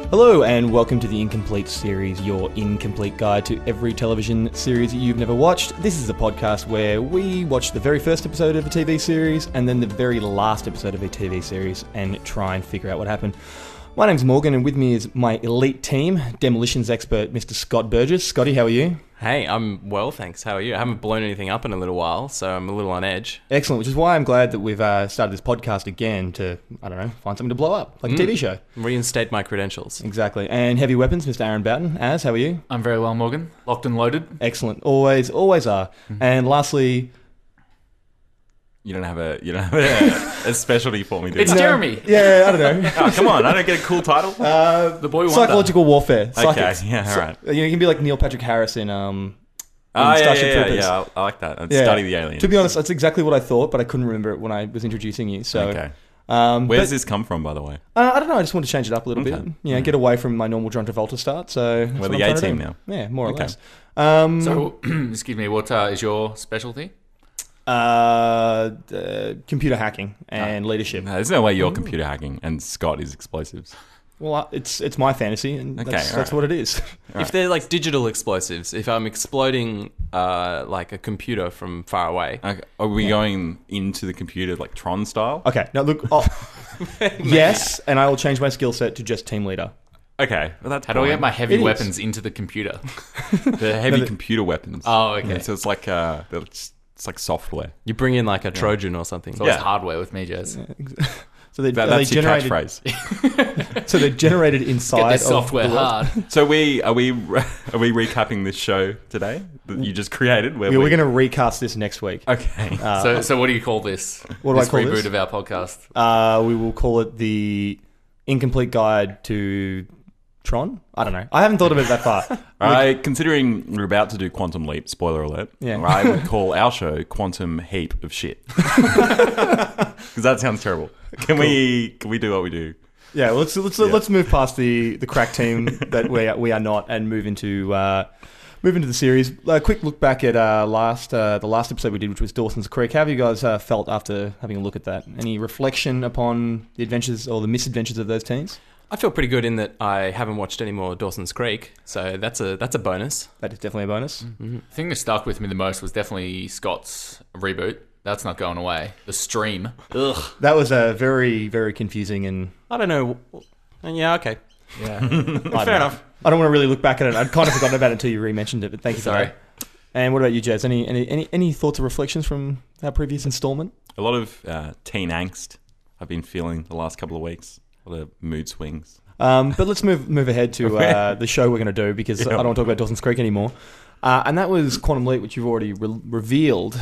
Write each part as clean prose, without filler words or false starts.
Hello and welcome to the Incomplete series, your incomplete guide to every television series that you've never watched. This is a podcast where we watch the very first episode of a TV series and then the very last episode of a TV series and try and figure out what happened. My name's Morgan and with me is my elite team, demolitions expert Mr. Scott Burgess. Scotty, how are you? Hey, I'm well, thanks. How are you? I haven't blown anything up in a little while, so I'm a little on edge. Excellent, which is why I'm glad that we've started this podcast again to, find something to blow up, like a TV show. Reinstate my credentials. Exactly. And Heavy Weapons, Mr. Aaron Boughton. Az, how are you? I'm very well, Morgan. Locked and loaded. Excellent. Always are. Mm-hmm. And lastly... You don't have a specialty for me, do you? It's Jeremy. Yeah, I don't know. Oh, come on, I don't get a cool title. The boy wonder. Psychological warfare. Okay, yeah, all right. You can be like Neil Patrick Harris in Starship Troopers. Yeah, I like that. I'd study the aliens. To be honest, that's exactly what I thought, but I couldn't remember it when I was introducing you. So, okay. Where does this come from, by the way? I don't know. I just want to change it up a little bit. Get away from my normal John Travolta start. So we're the A team now. Yeah, more or less. So, excuse me, what is your specialty? Computer hacking and leadership. No, there's no way you're computer hacking and Scott is explosives. Well, it's my fantasy, and that's what it is. If they're like digital explosives, if I'm exploding like a computer from far away, are we going into the computer like Tron style? Okay, now look. Yes, and I will change my skill set to just team leader. Okay, well that's how do I get my heavy weapons into the computer? The heavy computer weapons. Oh, okay. Yeah, so it's like it's like software. You bring in like a Trojan or something. So it's hardware with me, Jez. Yeah. So that's your catchphrase. So they're generated inside Get this software hard. So are we recapping this show today that you just created? We're going to recast this next week. Okay. So what do you call this? What do I call this? Reboot of our podcast. We will call it the Incomplete Guide to Tron? I don't know. I haven't thought of it that far. Considering we're about to do Quantum Leap, spoiler alert, yeah. I would call our show Quantum Heap of Shit. Because that sounds terrible. Can we do what we do? Yeah, let's move past the crack team that we are not and move into the series. A quick look back at the last episode we did, which was Dawson's Creek. How have you guys felt after having a look at that? Any reflection upon the adventures or the misadventures of those teens? I feel pretty good in that I haven't watched any more Dawson's Creek, so that's a bonus. That is definitely a bonus. Mm-hmm. The thing that stuck with me the most was definitely Scott's reboot. That's not going away. The stream. Ugh. That was a very, very confusing and... I don't know. Yeah, okay. Yeah. Fair enough. I don't want to really look back at it. I'd kind of forgotten about it until you re-mentioned it, but thank you for Sorry. that. And what about you, Jez? Any thoughts or reflections from our previous installment? A lot of teen angst I've been feeling the last couple of weeks. A lot of mood swings. But let's move ahead to the show we're going to do because I don't want to talk about Dawson's Creek anymore. And that was Quantum Leap, which you've already revealed.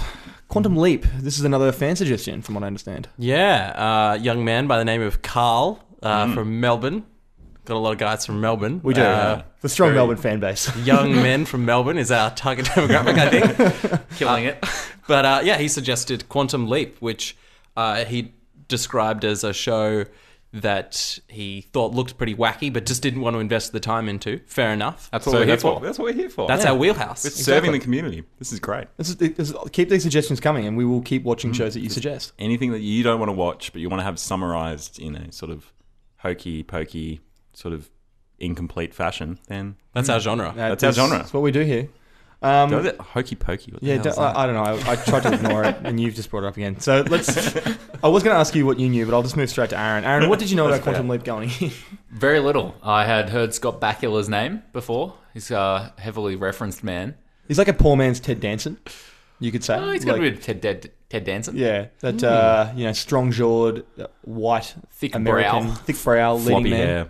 Quantum Leap, this is another fan suggestion from what I understand. Yeah, young man by the name of Carl from Melbourne. Got a lot of guys from Melbourne. We do. The strong Melbourne fan base. Young men from Melbourne is our target demographic, I think. Killing it. But he suggested Quantum Leap, which he described as a show that he thought looked pretty wacky, but just didn't want to invest the time into. Fair enough. That's what we're here for. That's what we're here for. That's our wheelhouse. We're serving the community. This is great. Keep these suggestions coming, and we will keep watching shows that you suggest. Anything that you don't want to watch, but you want to have summarized in a sort of hokey-pokey, sort of incomplete fashion, then that's our genre. That's our genre. That's what we do here. Was it hokey pokey? I don't know. I tried to ignore it, and you've just brought it up again. So I was going to ask you what you knew, but I'll just move straight to Aaron. Aaron, what did you know about Quantum Leap going? Very little. I had heard Scott Bakula's name before. He's a heavily referenced man. He's like a poor man's Ted Danson, you could say. Oh, he's got a bit of Ted Danson. Yeah, that strong-jawed, white, thick American, thick brow, leading floppy man. hair.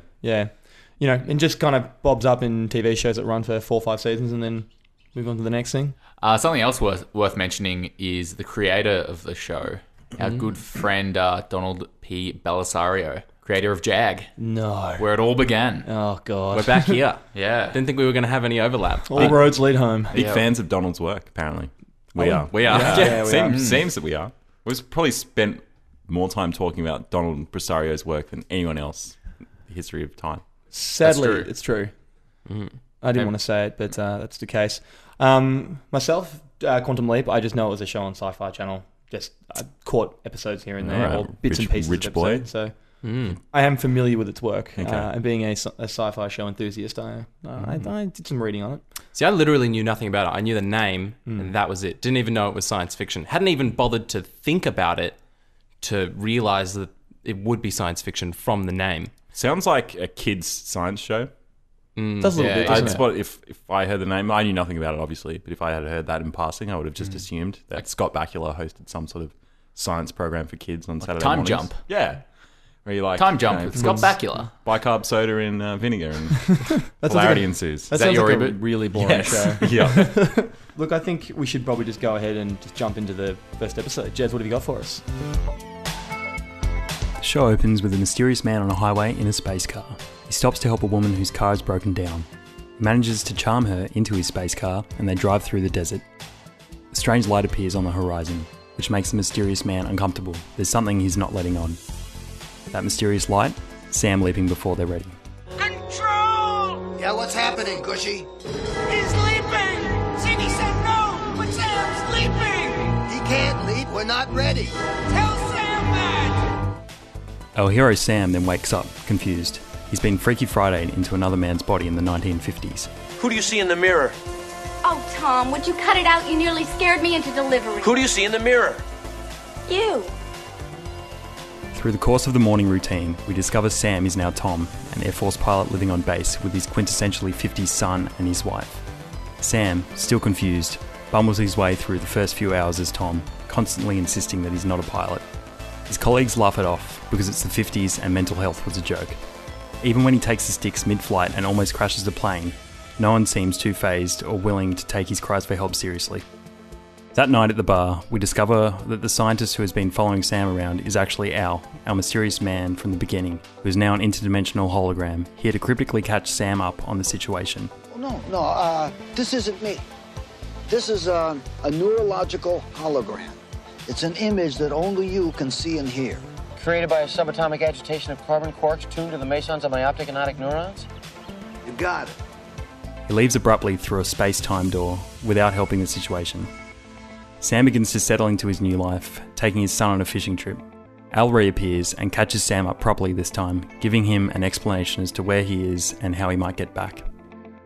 Yeah, and just kind of bobs up in TV shows that run for 4 or 5 seasons, and then move on to the next thing. Something else worth mentioning is the creator of the show, our good friend Donald P. Belisario, creator of Jag. No. Where it all began. Oh, God. We're back here. Yeah. Didn't think we were going to have any overlap. All roads lead home. Big fans of Donald's work, apparently. We are. We are. Yeah, we are. Seems that we are. We've probably spent more time talking about Donald Brisario's work than anyone else in the history of time. Sadly, it's true. I didn't want to say it, but that's the case. Myself, Quantum Leap, I just know it was a show on Sci-Fi Channel. Just caught episodes here and there, or bits and pieces rich of boy. episodes. So I am familiar with its work. Okay. And being a sci-fi show enthusiast, I did some reading on it. See, I literally knew nothing about it. I knew the name, and that was it. Didn't even know it was science fiction. Hadn't even bothered to think about it to realize that it would be science fiction from the name. Sounds like a kid's science show. Does a little bit, I doesn't just it? thought if I heard the name, I knew nothing about it, obviously, but if I had heard that in passing, I would have just assumed that Scott Bakula hosted some sort of science program for kids on Saturday Time mornings. Jump. Yeah. Where you like... Time Jump you know, with Scott Bakula. bicarb soda in vinegar and That sounds hilarity like ensues. that that sounds your like a reboot? really boring show. Yeah. Look, I think we should probably just go ahead and just jump into the first episode. Jez, what have you got for us? The show opens with a mysterious man on a highway in a space car. He stops to help a woman whose car is broken down. He manages to charm her into his space car and they drive through the desert. A strange light appears on the horizon, which makes the mysterious man uncomfortable. There's something he's not letting on. That mysterious light, Sam leaping before they're ready. Control! Yeah, what's happening, Gushy? He's leaping! Ziggy said no, but Sam's leaping! He can't leap. We're not ready. Tell Sam that! Our hero Sam then wakes up, confused. He's been Freaky Friday'd into another man's body in the 1950s. Who do you see in the mirror? Oh, Tom, would you cut it out? You nearly scared me into delivery. Who do you see in the mirror? You. Through the course of the morning routine, we discover Sam is now Tom, an Air Force pilot living on base with his quintessentially 50s son and his wife. Sam, still confused, bumbles his way through the first few hours as Tom, constantly insisting that he's not a pilot. His colleagues laugh it off because it's the 50s and mental health was a joke. Even when he takes the sticks mid-flight and almost crashes the plane, no one seems too fazed or willing to take his cries for help seriously. That night at the bar, we discover that the scientist who has been following Sam around is actually Al, our mysterious man from the beginning, who is now an interdimensional hologram, here to cryptically catch Sam up on the situation. No, this isn't me. This is a neurological hologram. It's an image that only you can see and hear. Created by a subatomic agitation of carbon quarks tuned to the mesons of my optic and otic neurons? You got it. He leaves abruptly through a space-time door without helping the situation. Sam begins to settle into his new life, taking his son on a fishing trip. Al reappears and catches Sam up properly this time, giving him an explanation as to where he is and how he might get back.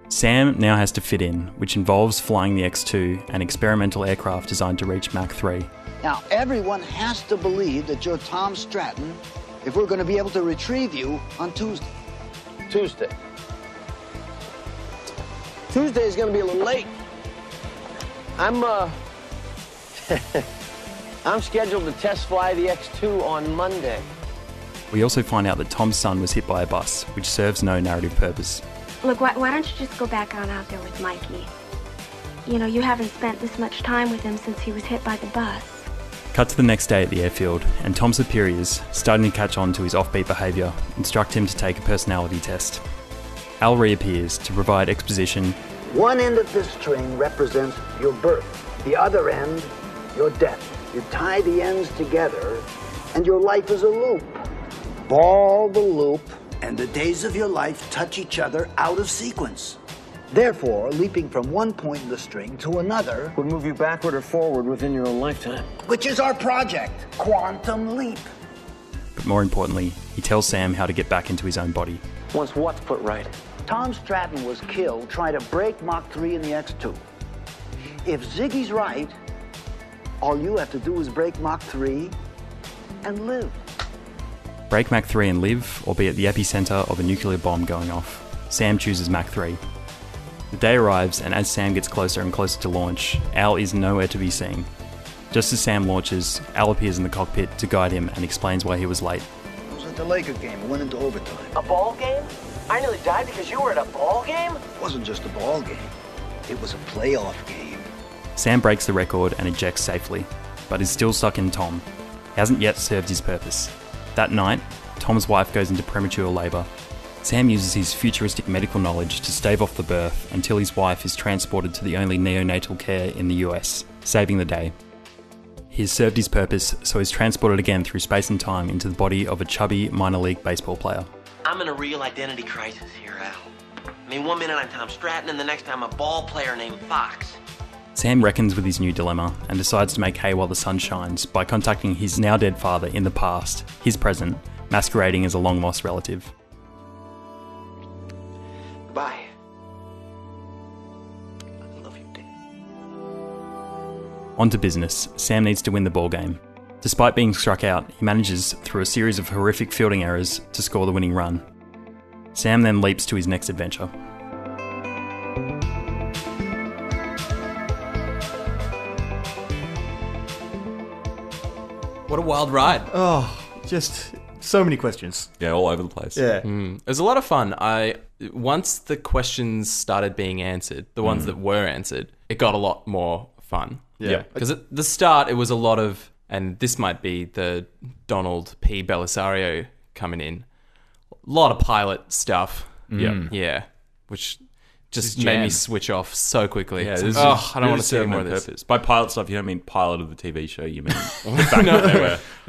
Sam now has to fit in, which involves flying the X-2, an experimental aircraft designed to reach Mach 3. Now, everyone has to believe that you're Tom Stratton if we're going to be able to retrieve you on Tuesday. Tuesday. Tuesday is going to be a little late. I'm scheduled to test fly the X2 on Monday. We also find out that Tom's son was hit by a bus, which serves no narrative purpose. Look, why don't you just go back on out there with Mikey? You know, you haven't spent this much time with him since he was hit by the bus. Cut to the next day at the airfield, and Tom's superiors, starting to catch on to his offbeat behaviour, instruct him to take a personality test. Al reappears to provide exposition. One end of this string represents your birth. The other end, your death. You tie the ends together, and your life is a loop. Ball the loop, and the days of your life touch each other out of sequence. Therefore, leaping from one point in the string to another Would move you backward or forward within your own lifetime. which is our project, Quantum Leap. But more importantly, he tells Sam how to get back into his own body. Once what's put right? Tom Stratton was killed trying to break Mach 3 in the X2. If Ziggy's right, all you have to do is break Mach 3 and live. Break Mach 3 and live, or be at the epicenter of a nuclear bomb going off. Sam chooses Mach 3. The day arrives, and as Sam gets closer and closer to launch, Al is nowhere to be seen. Just as Sam launches, Al appears in the cockpit to guide him and explains why he was late. It was at the Laker game. It went into overtime. A ball game? I nearly died because you were at a ball game? It wasn't just a ball game. It was a playoff game. Sam breaks the record and ejects safely, but is still stuck in Tom. He hasn't yet served his purpose. That night, Tom's wife goes into premature labour. Sam uses his futuristic medical knowledge to stave off the birth until his wife is transported to the only neonatal care in the US, saving the day. He has served his purpose, so he's transported again through space and time into the body of a chubby minor league baseball player. I'm in a real identity crisis here, Al. I mean, one minute I'm Tom Stratton, and the next I'm a ball player named Fox. Sam reckons with his new dilemma and decides to make hay while the sun shines by contacting his now dead father in the past, his present, masquerading as a long-lost relative. Goodbye. I love you, Dad. On to business. Sam needs to win the ball game. Despite being struck out, he manages, through a series of horrific fielding errors, to score the winning run. Sam then leaps to his next adventure. What a wild ride. Oh, just so many questions. Yeah, all over the place. Yeah. It was a lot of fun. Once the questions started being answered, the ones that were answered, it got a lot more fun. Yeah. Because at the start, it was a lot of, and this might be the Donald P. Belisario coming in, a lot of pilot stuff. Yeah. Which just made me switch off so quickly. Yeah, It's like, I don't want to see more of this. Purpose. By pilot stuff, you don't mean pilot of the TV show. You mean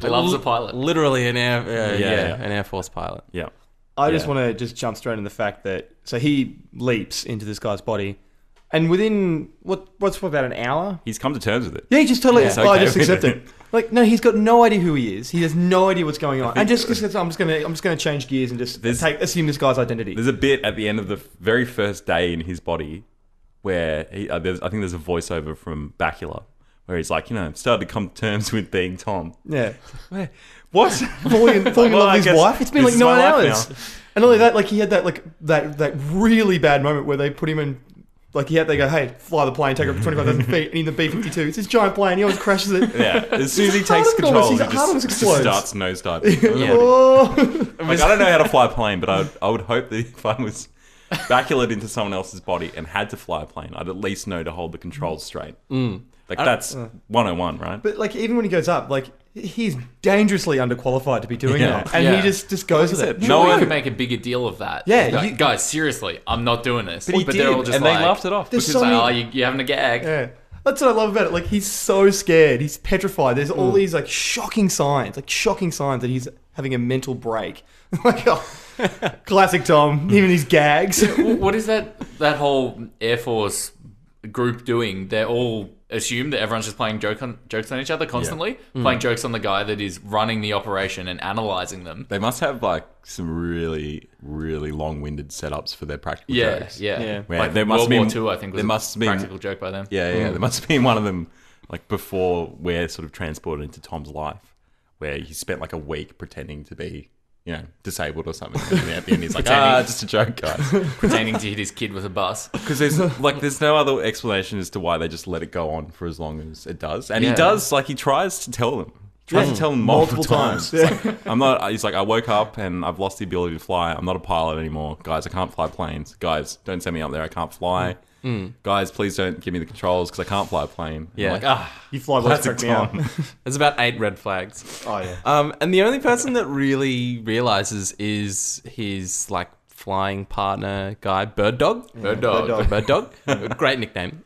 He loves a pilot. Literally an Air Force pilot. Yeah. I just want to just jump straight in the fact that so he leaps into this guy's body, and within what's about an hour, He's come to terms with it. yeah, he just totally He's I okay just with accept it. it. Like, no, he's got no idea who he is. He has no idea what's going on, and just because I'm just gonna change gears and just assume this guy's identity. There's a bit at the end of the very first day in his body where I think there's a voiceover from Bakula where he's like, I've started to come to terms with being Tom. Yeah. What? Falling in love with his wife. It's been like 9 hours. And only that, like he had that really bad moment where they put him in, like they go, hey, fly the plane, take it up to 25,000 feet, and in the B-52, it's this giant plane, he always crashes it. Yeah, as soon as he His takes heart control, almost- he his heart almost just explodes. starts nosediving. Oh. Like, I don't know how to fly a plane, but I would hope that if I was Bakulaed into someone else's body and had to fly a plane, I'd at least know to hold the controls straight. Like, that's 101, right? But like even when he goes up, like he's dangerously underqualified to be doing that, and he just goes with it. No one could make a bigger deal of that. Yeah, Like, guys, seriously, I'm not doing this. But he they're did, all just and like, they laughed it off. There's Because so many- you're having a gag. Yeah. That's what I love about it. Like he's so scared, he's petrified. There's all these like shocking signs that he's having a mental break. Like, classic Tom, even his gags. What is that whole Air Force group doing? They're all assume that everyone's just playing jokes on each other constantly, playing jokes on the guy that is running the operation and analysing them. They must have like some really, really long-winded setups for their practical jokes. Yeah. Where Like there must World be- War II, I think, was there must a be- practical joke by them. Yeah. There must have been one of them, like before we're sort of transported into Tom's life, where he spent like a week pretending to be, disabled or something. And then at the end, he's like, just a joke, guys. Pretending to hit his kid with a bus. Because there's no other explanation as to why they just let it go on for as long as it does. And he Yeah. does, like, he tries to tell them. Tries to tell them multiple times. It's like, he's like, I woke up and I've lost the ability to fly. I'm not a pilot anymore. Guys, I can't fly planes. Guys, don't send me up there. I can't fly. Guys, please don't give me the controls because I can't fly a plane. Yeah. I'm like, You fly boats, classic crack me out. Tom. There's about 8 red flags. Oh yeah. And the only person that really realizes is his like flying partner guy, Bird Dog. Bird Dog. Great nickname.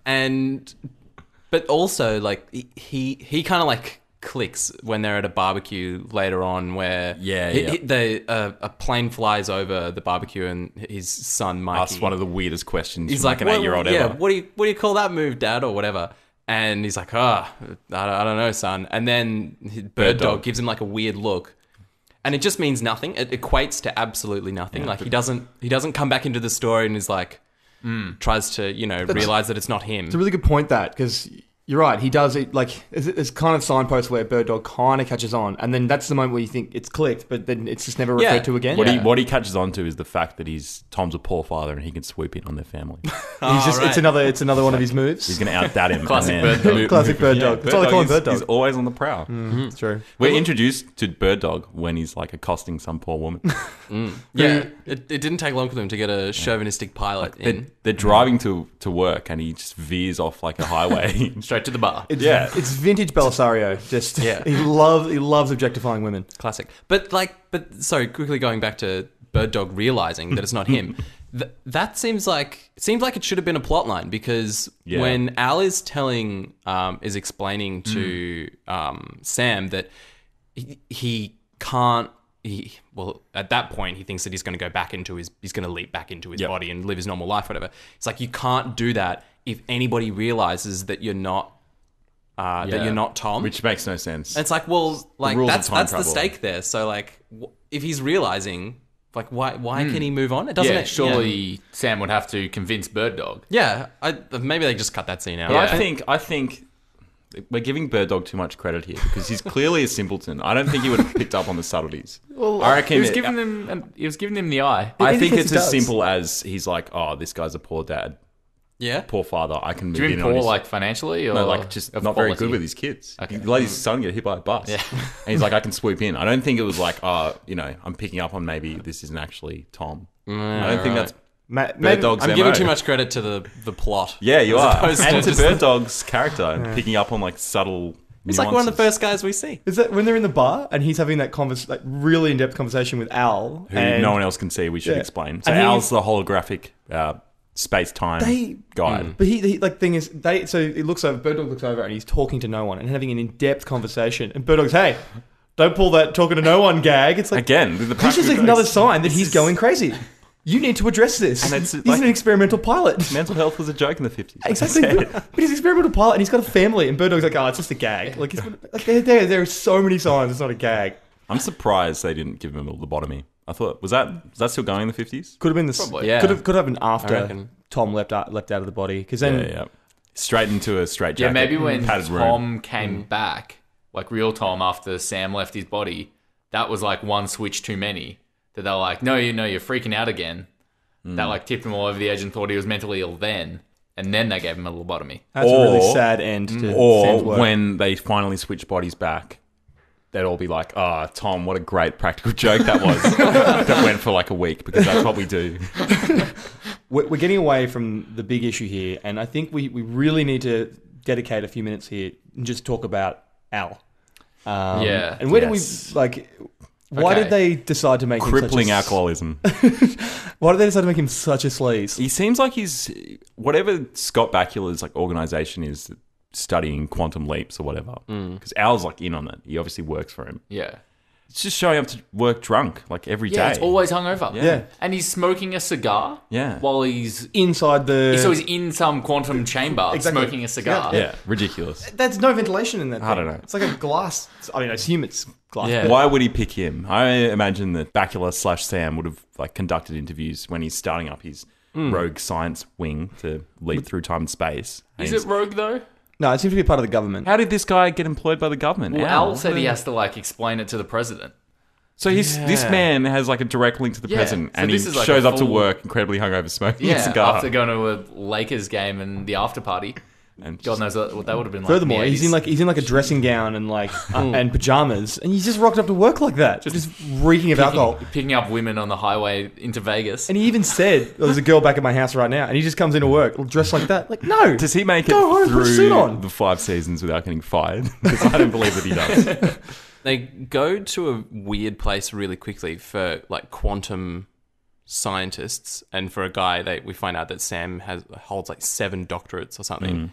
But also like he kind of like clicks when they're at a barbecue later on where a plane flies over the barbecue and his son Mikey Asked one of the weirdest questions he's from like an 8-year-old ever. what do you call that move, Dad, or whatever. And he's like, I don't know, son. And then Bird Dog gives him like a weird look. And it just means nothing. It equates to absolutely nothing. Yeah, like he doesn't come back into the story and is like tries to, realize that it's not him. It's a really good point because you're right. He does it like it's kind of signposts where Bird Dog kind of catches on, and then that's the moment where you think it's clicked, but then it's just never referred to again. What he catches on to is the fact that Tom's a poor father and he can swoop in on their family. It's another one of his moves. He's going to out-dad him. Classic Bird Dog. Classic Bird Dog. That's all I call him, Bird Dog. He's always on the prowl. It's true. We're introduced to Bird Dog when he's like accosting some poor woman. Yeah, it didn't take long for them to get a chauvinistic pilot in. They're driving to work and he just veers off like a highway. Straight to the bar. It's vintage Belisario. Just he loves objectifying women. Classic. But sorry, quickly going back to Bird Dog realizing that it's not him. That seems like it should have been a plot line because when Al is explaining to Sam that he can't. At that point, he thinks that he's going to go back into he's going to leap back into his body and live his normal life, whatever. It's like you can't do that if anybody realizes that you're not. That you're not Tom, which makes no sense. And it's like, well, like rules of that's time the travel. stake there. So like, if he's realizing, like, why can he move on? It doesn't. Surely Sam would have to convince Bird Dog. Yeah, maybe they just cut that scene out. But I think we're giving Bird Dog too much credit here because he's clearly a simpleton. I don't think he would have picked up on the subtleties. Well, I reckon he was giving him the eye. I think it's as simple as he's like, oh, this guy's a poor dad. Yeah, poor father. I can move Do you mean in poor, on his... like financially, or no, like just not quality? very good with his kids. Okay. He let his son get hit by a bus. Yeah. And he's like, I can swoop in. I don't think it was like, I'm picking up on maybe this isn't actually Tom. I don't think that's Bird Dog's I'm MO. giving too much credit to the plot. Yeah, you are. opposed And to just Bird Dog's character and picking up on like subtle. He's like one of the first guys we see. Is that when they're in the bar and he's having that really in-depth conversation with Al, who and no one else can see? We should explain. So And Al's the holographic space-time guide. But he like thing is so it looks over. Bird Dog looks over and he's talking to no one and having an in-depth conversation. And Bird Dog's, hey, don't pull that talking to no one gag. It's like again, this is another sign that he's going crazy. You need to address this. And it's he's like- an experimental pilot. Mental health was a joke in the 50s. Exactly, but he's an experimental pilot and he's got a family. And Bird Dog's like, oh, it's just a gag. Like, there are so many signs it's not a gag. I'm surprised they didn't give him a lobotomy. I thought was that still going in the 50s? Could have been Probably, yeah. Could have been I after reckon. Tom left out of the body because then Yeah. Straight into a straight Yeah, jacket. maybe when padded room. Tom came back, like real Tom after Sam left his body, that was like one switch too many. That they're like, no, you're freaking out again. That like tipped him all over the edge and thought he was mentally ill then. And then they gave him a lobotomy. that's a really sad end to Or Sam's work. when they finally switch bodies back, they'd all be like, Tom, what a great practical joke that was. That went for like a week because that's what we do. We're getting away from the big issue here, and I think we really need to dedicate a few minutes here and just talk about Al. Yeah. And where Yes. do we like? Why Okay. did they decide to make Crippling him such alcoholism. Why did they decide to make him such a sleaze? He seems like he's whatever Scott Bakula's like organization is studying quantum leaps or whatever. Because Al's like in on it. He obviously works for him. Yeah. It's just showing up to work drunk like every day. Yeah, it's always hungover. Yeah. And he's smoking a cigar Yeah. while he's... Inside the So he's in some quantum chamber Exactly. smoking a cigar. Yeah, ridiculous. There's no ventilation in that. I thing. don't know. It's like a glass. I mean, I assume it's glass. Yeah. but- Why would he pick him? I imagine that Bakula/Sam would have like conducted interviews when he's starting up his rogue science wing to leap through time and space. Is And it rogue though? No, it seems to be part of the government. how did this guy get employed by the government? Well, Al? Al said he has to like explain it to the president. So this man has like a direct link to the Yeah. president, So and he this is like shows a up to full- work incredibly hungover, smoking a Yeah, cigar. after going to a Lakers game and the after party. And God knows what that would have been like. Furthermore, in the he's in 80s. like a dressing gown and like and pajamas, and he's just rocked up to work like that, just reeking of alcohol. picking up women on the highway into Vegas. And he even said, "There's a girl back at my house right now," and he just comes into work dressed like that. Like, no, Does he make Go home, it put a suit through on. the 5 seasons without getting fired? Because I don't believe that he does. They go to a weird place really quickly for like quantum scientists, and for a guy, we find out that Sam holds like 7 doctorates or something.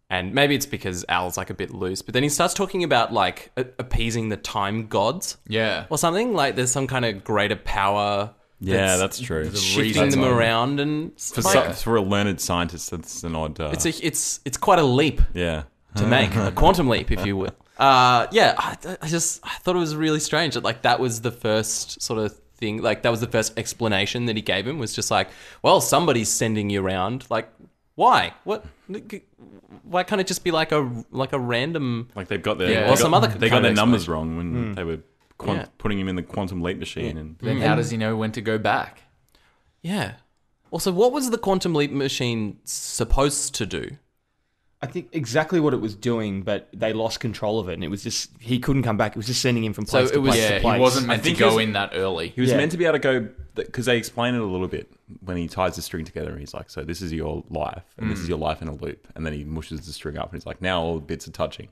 And maybe it's because Al's like a bit loose, but then he starts talking about like appeasing the time gods Yeah. or something. Like there's some kind of greater power. Yeah, that's true. Shifting them around, and For a learned scientist, that's an odd... it's quite a leap yeah. to make, a quantum leap, if you will. I thought it was really strange that was the first sort of thing, like that was the first explanation that he gave him, was just like, well, somebody's sending you around. Like, why? What? Why can't it just be like a random? Like they've got their... Yeah. they Or got- some other They got kind their of numbers explanation. wrong when they were putting him in the quantum leap machine. And Then how does he know when to go back? Yeah. Also, what was the quantum leap machine supposed to do? I think exactly what it was doing, but they lost control of it, and it was just he couldn't come back. It was just sending him from place to place to place. he wasn't meant to think go he was- in that early. He was Yeah. meant to be able to go, because they explain it a little bit when he ties the string together. He's like, so this is your life, and this is your life in a loop. And then he mushes the string up, and he's like, now all the bits are touching.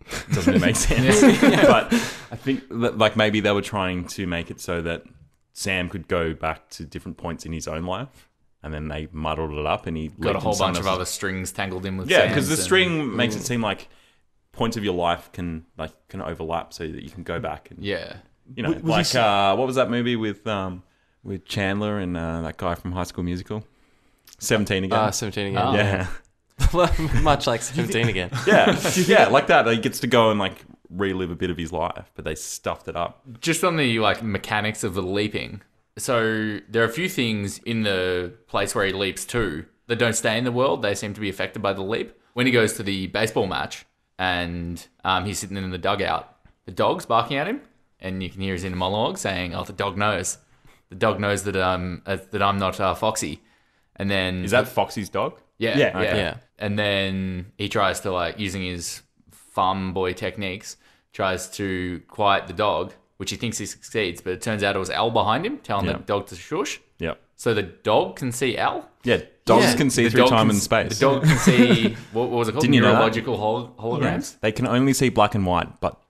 It doesn't really make sense. But I think that, like, maybe they were trying to make it so that Sam could go back to different points in his own life. And then they muddled it up, and he Got a leaped whole in someone bunch of else's- other strings tangled in with Yeah, Sam's because the and- string makes it seem like points of your life can overlap, so that you can go back and Yeah. you know, Was like what was that movie with Chandler and that guy from High School Musical? 17 again. 17 again. Oh. Yeah, Much like 17 again. yeah, like that. He gets to go and like relive a bit of his life, but they stuffed it up. Just on the mechanics of the leaping. So there are a few things in the place where he leaps to that don't stay in the world. They seem to be affected by the leap. When he goes to the baseball match and he's sitting in the dugout, the dog's barking at him, and you can hear his inner monologue saying, "Oh, the dog knows. The dog knows that I'm not Foxy." And then is that Foxy's dog? Yeah. And then he tries to using his farm boy techniques, tries to quiet the dog, which he thinks he succeeds, but it turns out it was Al behind him telling the dog to shush. Yeah. So the dog can see Al? Yeah, dogs can see through time and space. The dog can see, what was it called? Didn't you know that? Neurological holograms? Yeah. They can only see black and white, but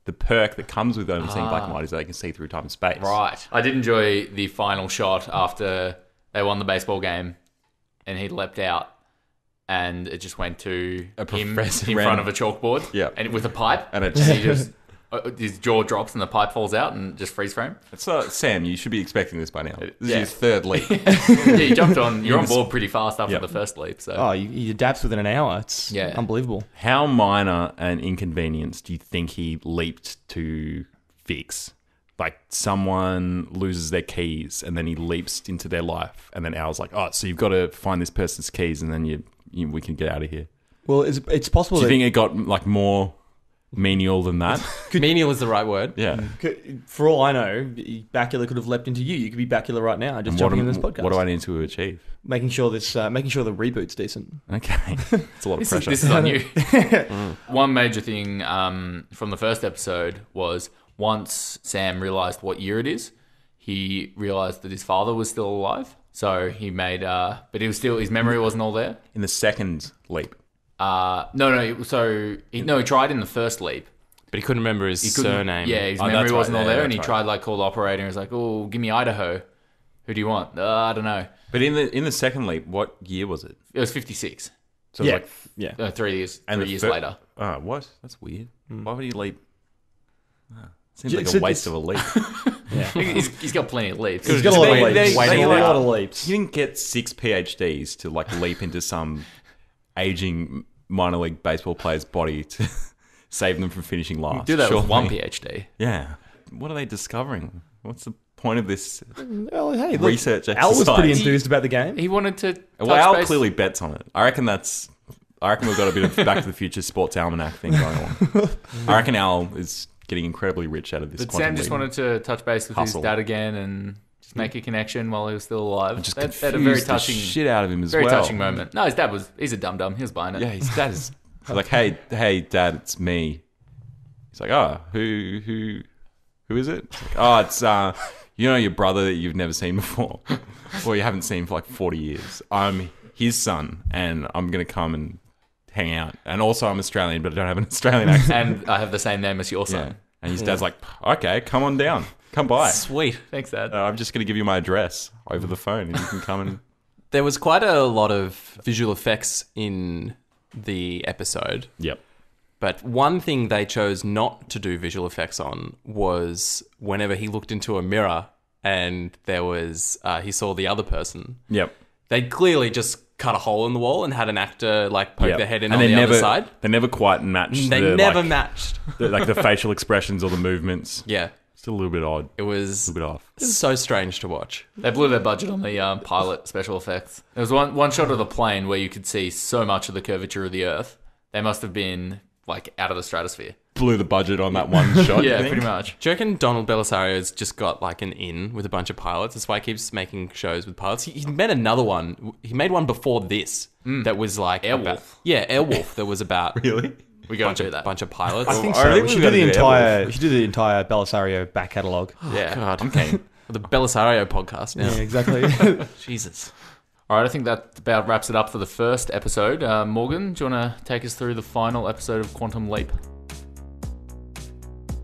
the perk that comes with only seeing black and white is that they can see through time and space. Right. I did enjoy the final shot after they won the baseball game and he leapt out and it just went to him in front of a chalkboard and with a pipe. And it he just... his jaw drops and the pipe falls out and just freeze frame. Sam, you should be expecting this by now. This is his third leap. You jumped on. You're on board pretty fast after the first leap. So he adapts within an hour. It's unbelievable. How minor an inconvenience do you think he leaped to fix? Like someone loses their keys and then he leaps into their life, and then Al's like, "Oh, so you've got to find this person's keys, and then we can get out of here." Well, it's possible. Do you think it got more menial than that? Menial is the right word. Yeah. For all I know, Bakula could have leapt into you. You could be Bakula right now, just jumping in this podcast. What do I need to achieve? Making sure the reboot's decent. Okay, it's a lot of pressure. This is on you. One major thing from the first episode was once Sam realized what year it is, he realized that his father was still alive. So he made, but he was still, his memory wasn't all there. In the second leap. No. So he tried in the first leap, but he couldn't remember his surname. Yeah, his memory wasn't all there, and he tried call the operator, and he was like, "Oh, give me Idaho. Who do you want? I don't know." But in the second leap, what year was it? It was 56. So it was 3 years. And 3 years later. Oh, what? That's weird. Why would he leap? Seems like a waste of a leap. He's got plenty of leaps. He's got a lot of leaps. He didn't get 6 PhDs to leap into some aging minor league baseball player's body to save them from finishing last. You do that with one PhD. Yeah. What are they discovering? What's the point of this exercise? research exercise? Al was pretty enthused about the game. He wanted to. Al clearly bets on it. I reckon we've got a bit of Back to the Future Sports Almanac thing going on. I reckon Al is getting incredibly rich out of this. But Sam just wanted to touch base with his dad again and just make a connection while he was still alive. And just that a very touching the shit out of him as very well. Very touching moment. No, his dad he's a dum-dum. He was buying it. Yeah, his dad is like, hey, Dad, it's me. He's like, oh, who is it? It's like, oh, it's your brother that you've never seen before, or you haven't seen for 40 years. I'm his son, and I'm gonna come and hang out. And also, I'm Australian, but I don't have an Australian accent. And I have the same name as your son. Yeah. And his dad's like, okay, come on down. Come by. Sweet. Thanks, Dad. I'm just going to give you my address over the phone and you can come and... There was quite a lot of visual effects in the episode. Yep. But one thing they chose not to do visual effects on was whenever he looked into a mirror and there was he saw the other person. Yep. They clearly just cut a hole in the wall and had an actor poke their head in on the other side. They never quite matched. They never matched. The facial expressions or the movements. Yeah. Still a little bit odd. It was a little bit off. So strange to watch. They blew their budget on the pilot special effects. There was one shot of the plane where you could see so much of the curvature of the Earth. They must have been out of the stratosphere. Blew the budget on that one shot. Yeah, pretty much. Do you reckon Donald Belisario's just got an in with a bunch of pilots? That's why he keeps making shows with pilots. He made another one. He made one before this that was Airwolf. Airwolf. That was about really. We got to do that. Bunch of pilots. I think so. We should do the entire Belisario back catalogue. Yeah. God, I'm keen. The Belisario podcast now. Yeah, exactly. Jesus. All right, I think that about wraps it up for the first episode. Morgan, do you want to take us through the final episode of Quantum Leap?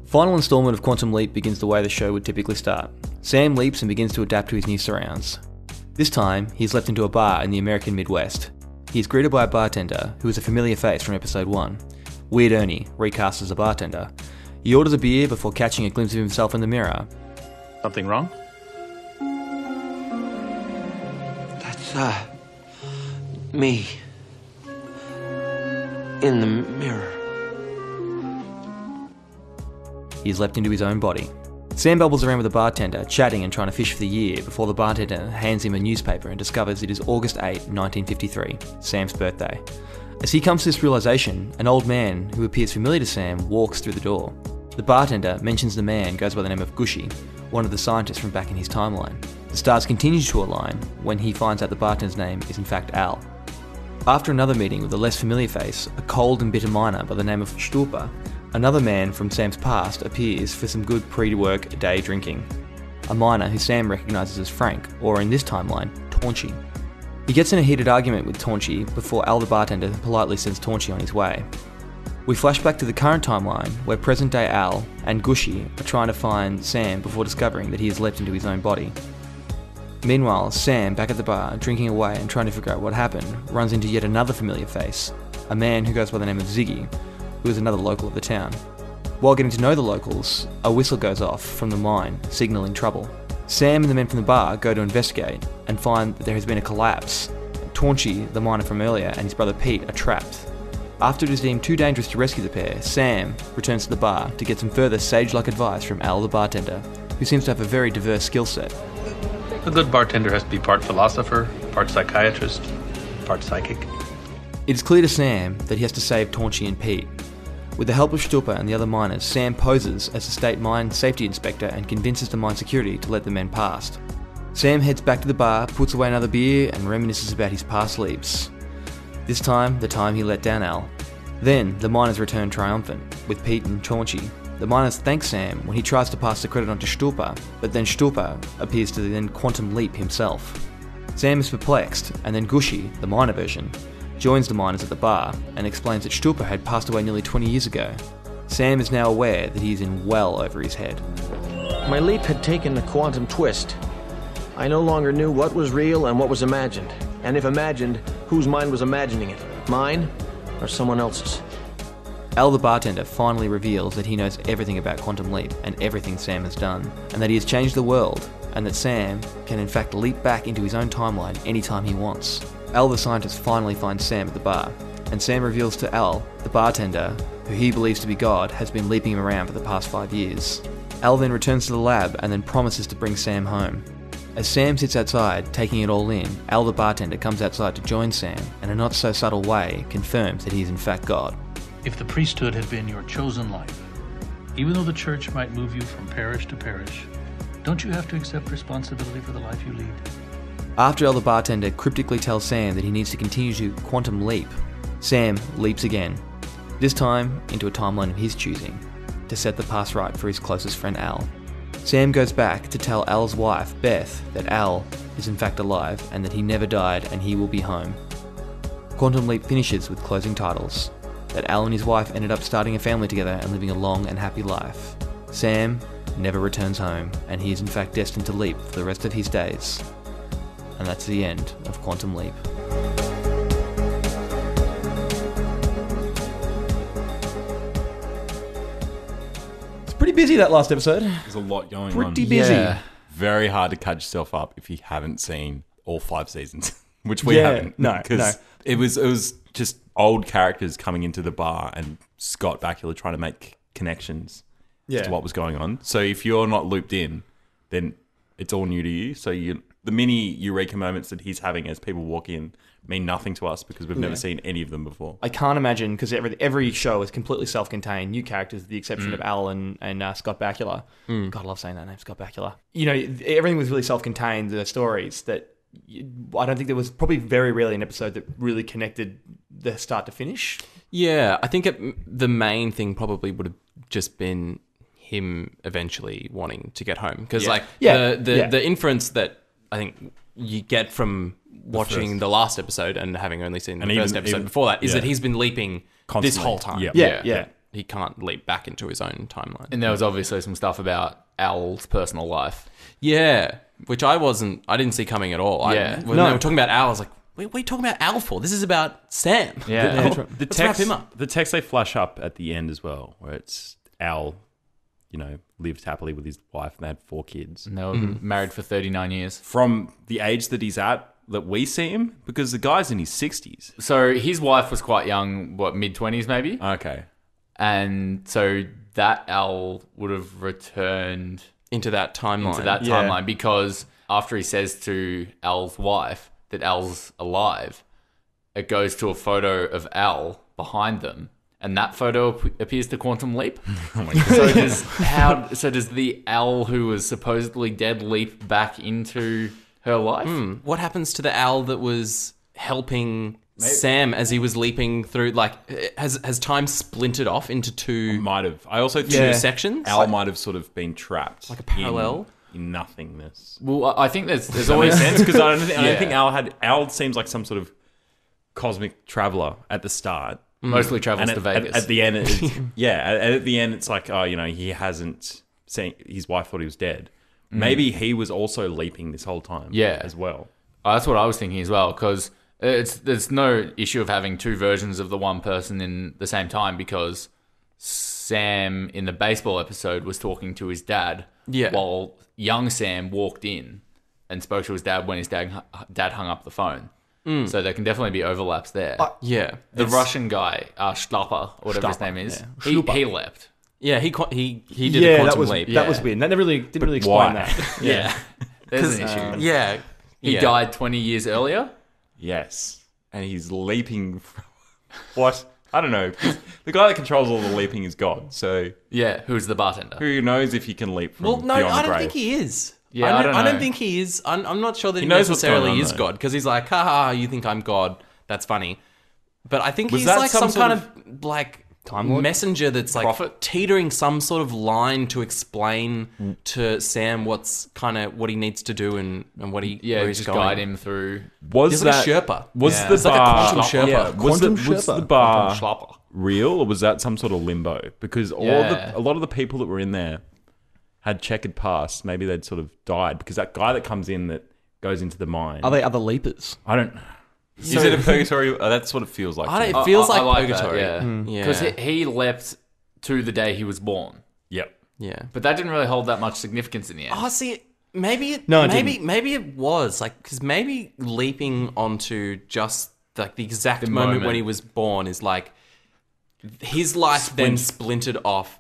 Final installment of Quantum Leap begins the way the show would typically start. Sam leaps and begins to adapt to his new surrounds. This time, he's leapt into a bar in the American Midwest. He is greeted by a bartender, who is a familiar face from episode 1. Weird Ernie, recast as a bartender. He orders a beer before catching a glimpse of himself in the mirror. Something wrong? That's, me. In the mirror. he is leapt into his own body. Sam bubbles around with the bartender, chatting and trying to fish for the year before the bartender hands him a newspaper and discovers it is August 8, 1953, Sam's birthday. As he comes to this realisation, an old man who appears familiar to Sam walks through the door. The bartender mentions the man goes by the name of Gushy, one of the scientists from back in his timeline. The stars continue to align when he finds out the bartender's name is in fact Al. After another meeting with a less familiar face, a cold and bitter miner by the name of Stulpa, another man from Sam's past appears for some good pre-work day drinking. A miner who Sam recognises as Frank, or in this timeline, Taunchy. He gets in a heated argument with Taunchy before Al the bartender politely sends Taunchy on his way. We flash back to the current timeline where present-day Al and Gushy are trying to find Sam before discovering that he has leapt into his own body. Meanwhile, Sam, back at the bar, drinking away and trying to figure out what happened, runs into yet another familiar face, a man who goes by the name of Ziggy, who is another local of the town. While getting to know the locals, a whistle goes off from the mine, signalling trouble. Sam and the men from the bar go to investigate and find that there has been a collapse. Taunchy, the miner from earlier, and his brother Pete are trapped. After it is deemed too dangerous to rescue the pair, Sam returns to the bar to get some further sage-like advice from Al the bartender, who seems to have a very diverse skill set. A good bartender has to be part philosopher, part psychiatrist, part psychic. It is clear to Sam that he has to save Taunchy and Pete. With the help of Stulpa and the other miners, Sam poses as the state mine safety inspector and convinces the mine security to let the men past. Sam heads back to the bar, puts away another beer and reminisces about his past lives. This time, the time he let down Al. Then, the miners return triumphant, with Pete and Taunchy. The miners thank Sam when he tries to pass the credit on to Stulpa, but then Stulpa appears to then quantum leap himself. Sam is perplexed, and then Gushy, the miner version, joins the miners at the bar and explains that Stulpa had passed away nearly 20 years ago. Sam is now aware that he is in well over his head. My leap had taken a quantum twist. I no longer knew what was real and what was imagined. And if imagined, whose mind was imagining it? Mine or someone else's? Al the bartender finally reveals that he knows everything about Quantum Leap and everything Sam has done, and that he has changed the world, and that Sam can in fact leap back into his own timeline anytime he wants. Al the scientist finally finds Sam at the bar, and Sam reveals to Al, the bartender, who he believes to be God, has been leaping him around for the past 5 years. Al then returns to the lab and then promises to bring Sam home. As Sam sits outside, taking it all in, Al the bartender comes outside to join Sam, and in a not so subtle way confirms that he is in fact God. If the priesthood had been your chosen life, even though the church might move you from parish to parish, don't you have to accept responsibility for the life you lead? After Al the bartender cryptically tells Sam that he needs to continue to quantum leap, Sam leaps again, this time into a timeline of his choosing, to set the past right for his closest friend Al. Sam goes back to tell Al's wife, Beth, that Al is in fact alive and that he never died and he will be home. Quantum Leap finishes with closing titles, that Al and his wife ended up starting a family together and living a long and happy life. Sam never returns home, and he is in fact destined to leap for the rest of his days. And that's the end of Quantum Leap. It's pretty busy, that last episode. There's a lot going on. Pretty busy. Yeah. Very hard to catch yourself up if you haven't seen all 5 seasons, which we Yeah, haven't. no. It was just old characters coming into the bar and Scott Bakula trying to make connections to what was going on. So if you're not looped in, then it's all new to you. So the mini eureka moments that he's having as people walk in mean nothing to us because we've never seen any of them before. I can't imagine, because every show is completely self-contained, new characters, with the exception of Al and Scott Bakula. God, I love saying that name, Scott Bakula. You know, everything was really self-contained, the stories that I don't think there was probably very rarely an episode that really connected the start to finish. Yeah, I think the main thing probably would have just been him eventually wanting to get home. Because the inference that I think you get from watching the last episode and having only seen the first episode before that is that he's been leaping constantly this whole time. Yeah. He can't leap back into his own timeline. And there was obviously some stuff about Al's personal life. Yeah, which I didn't see coming at all. When they were talking about Al, I was like, what are you talking about Al for? This is about Sam. Yeah. Let's wrap him up. The text they flash up at the end as well, where it's Al, lived happily with his wife and they had 4 kids. And they were married for 39 years. From the age that he's at, that we see him, because the guy's in his 60s. So his wife was quite young, mid-20s maybe? Okay. And so that Al would have returned into that timeline. timeline because after he says to Al's wife that Al's alive, it goes to a photo of Al behind them, and that photo appears to quantum leap. Oh my God. So does the Al who was supposedly dead leap back into her life? What happens to the Al that was helping Sam as he was leaping through? Like, has time splintered off into two? Might have. I also think two sections. Al might have sort of been trapped, like a parallel in nothingness. Well, I think there's always always sense because I don't think Al seems like some sort of cosmic traveler at the start. Mostly travels to Vegas. At the end, at the end, it's like, oh, he hasn't seen his wife thought he was dead. Maybe he was also leaping this whole time. Yeah, as well. That's what I was thinking as well, because there's no issue of having two versions of the one person in the same time, because Sam in the baseball episode was talking to his dad, while young Sam walked in and spoke to his dad when his dad hung up the phone. So there can definitely be overlaps there. The Russian guy, Shlapa, or whatever his name is, he leapt. Yeah, he did a quantum leap. That was weird. That didn't really explain that. There's an issue. He died 20 years earlier. Yes, and he's leaping. What? I don't know. The guy that controls all the leaping is God. So who's the bartender? Who knows if he can leap from beyond the grave? I don't think he is. Yeah, I don't think he is. I'm not sure that he necessarily is God, because he's like, haha, you think I'm God? That's funny. But I think he's like some kind of like messenger that's like teetering some sort of line to explain to Sam what he needs to do and what where he's just going. guide him through. He's like a Sherpa. It's like a quantum Sherpa. Yeah. Was the bar real, or was that some sort of limbo? Because a lot of the people that were in there had checkered past. Maybe they'd sort of died, because that guy that comes in that goes into the mine. Are they other leapers? I don't. Is it a purgatory? That's what it feels like. It feels like purgatory. Because he leapt to the day he was born. Yep. Yeah. But that didn't really hold that much significance in the end. Oh, see, maybe it was like, because maybe leaping onto just like the exact moment when he was born is like his life then splintered off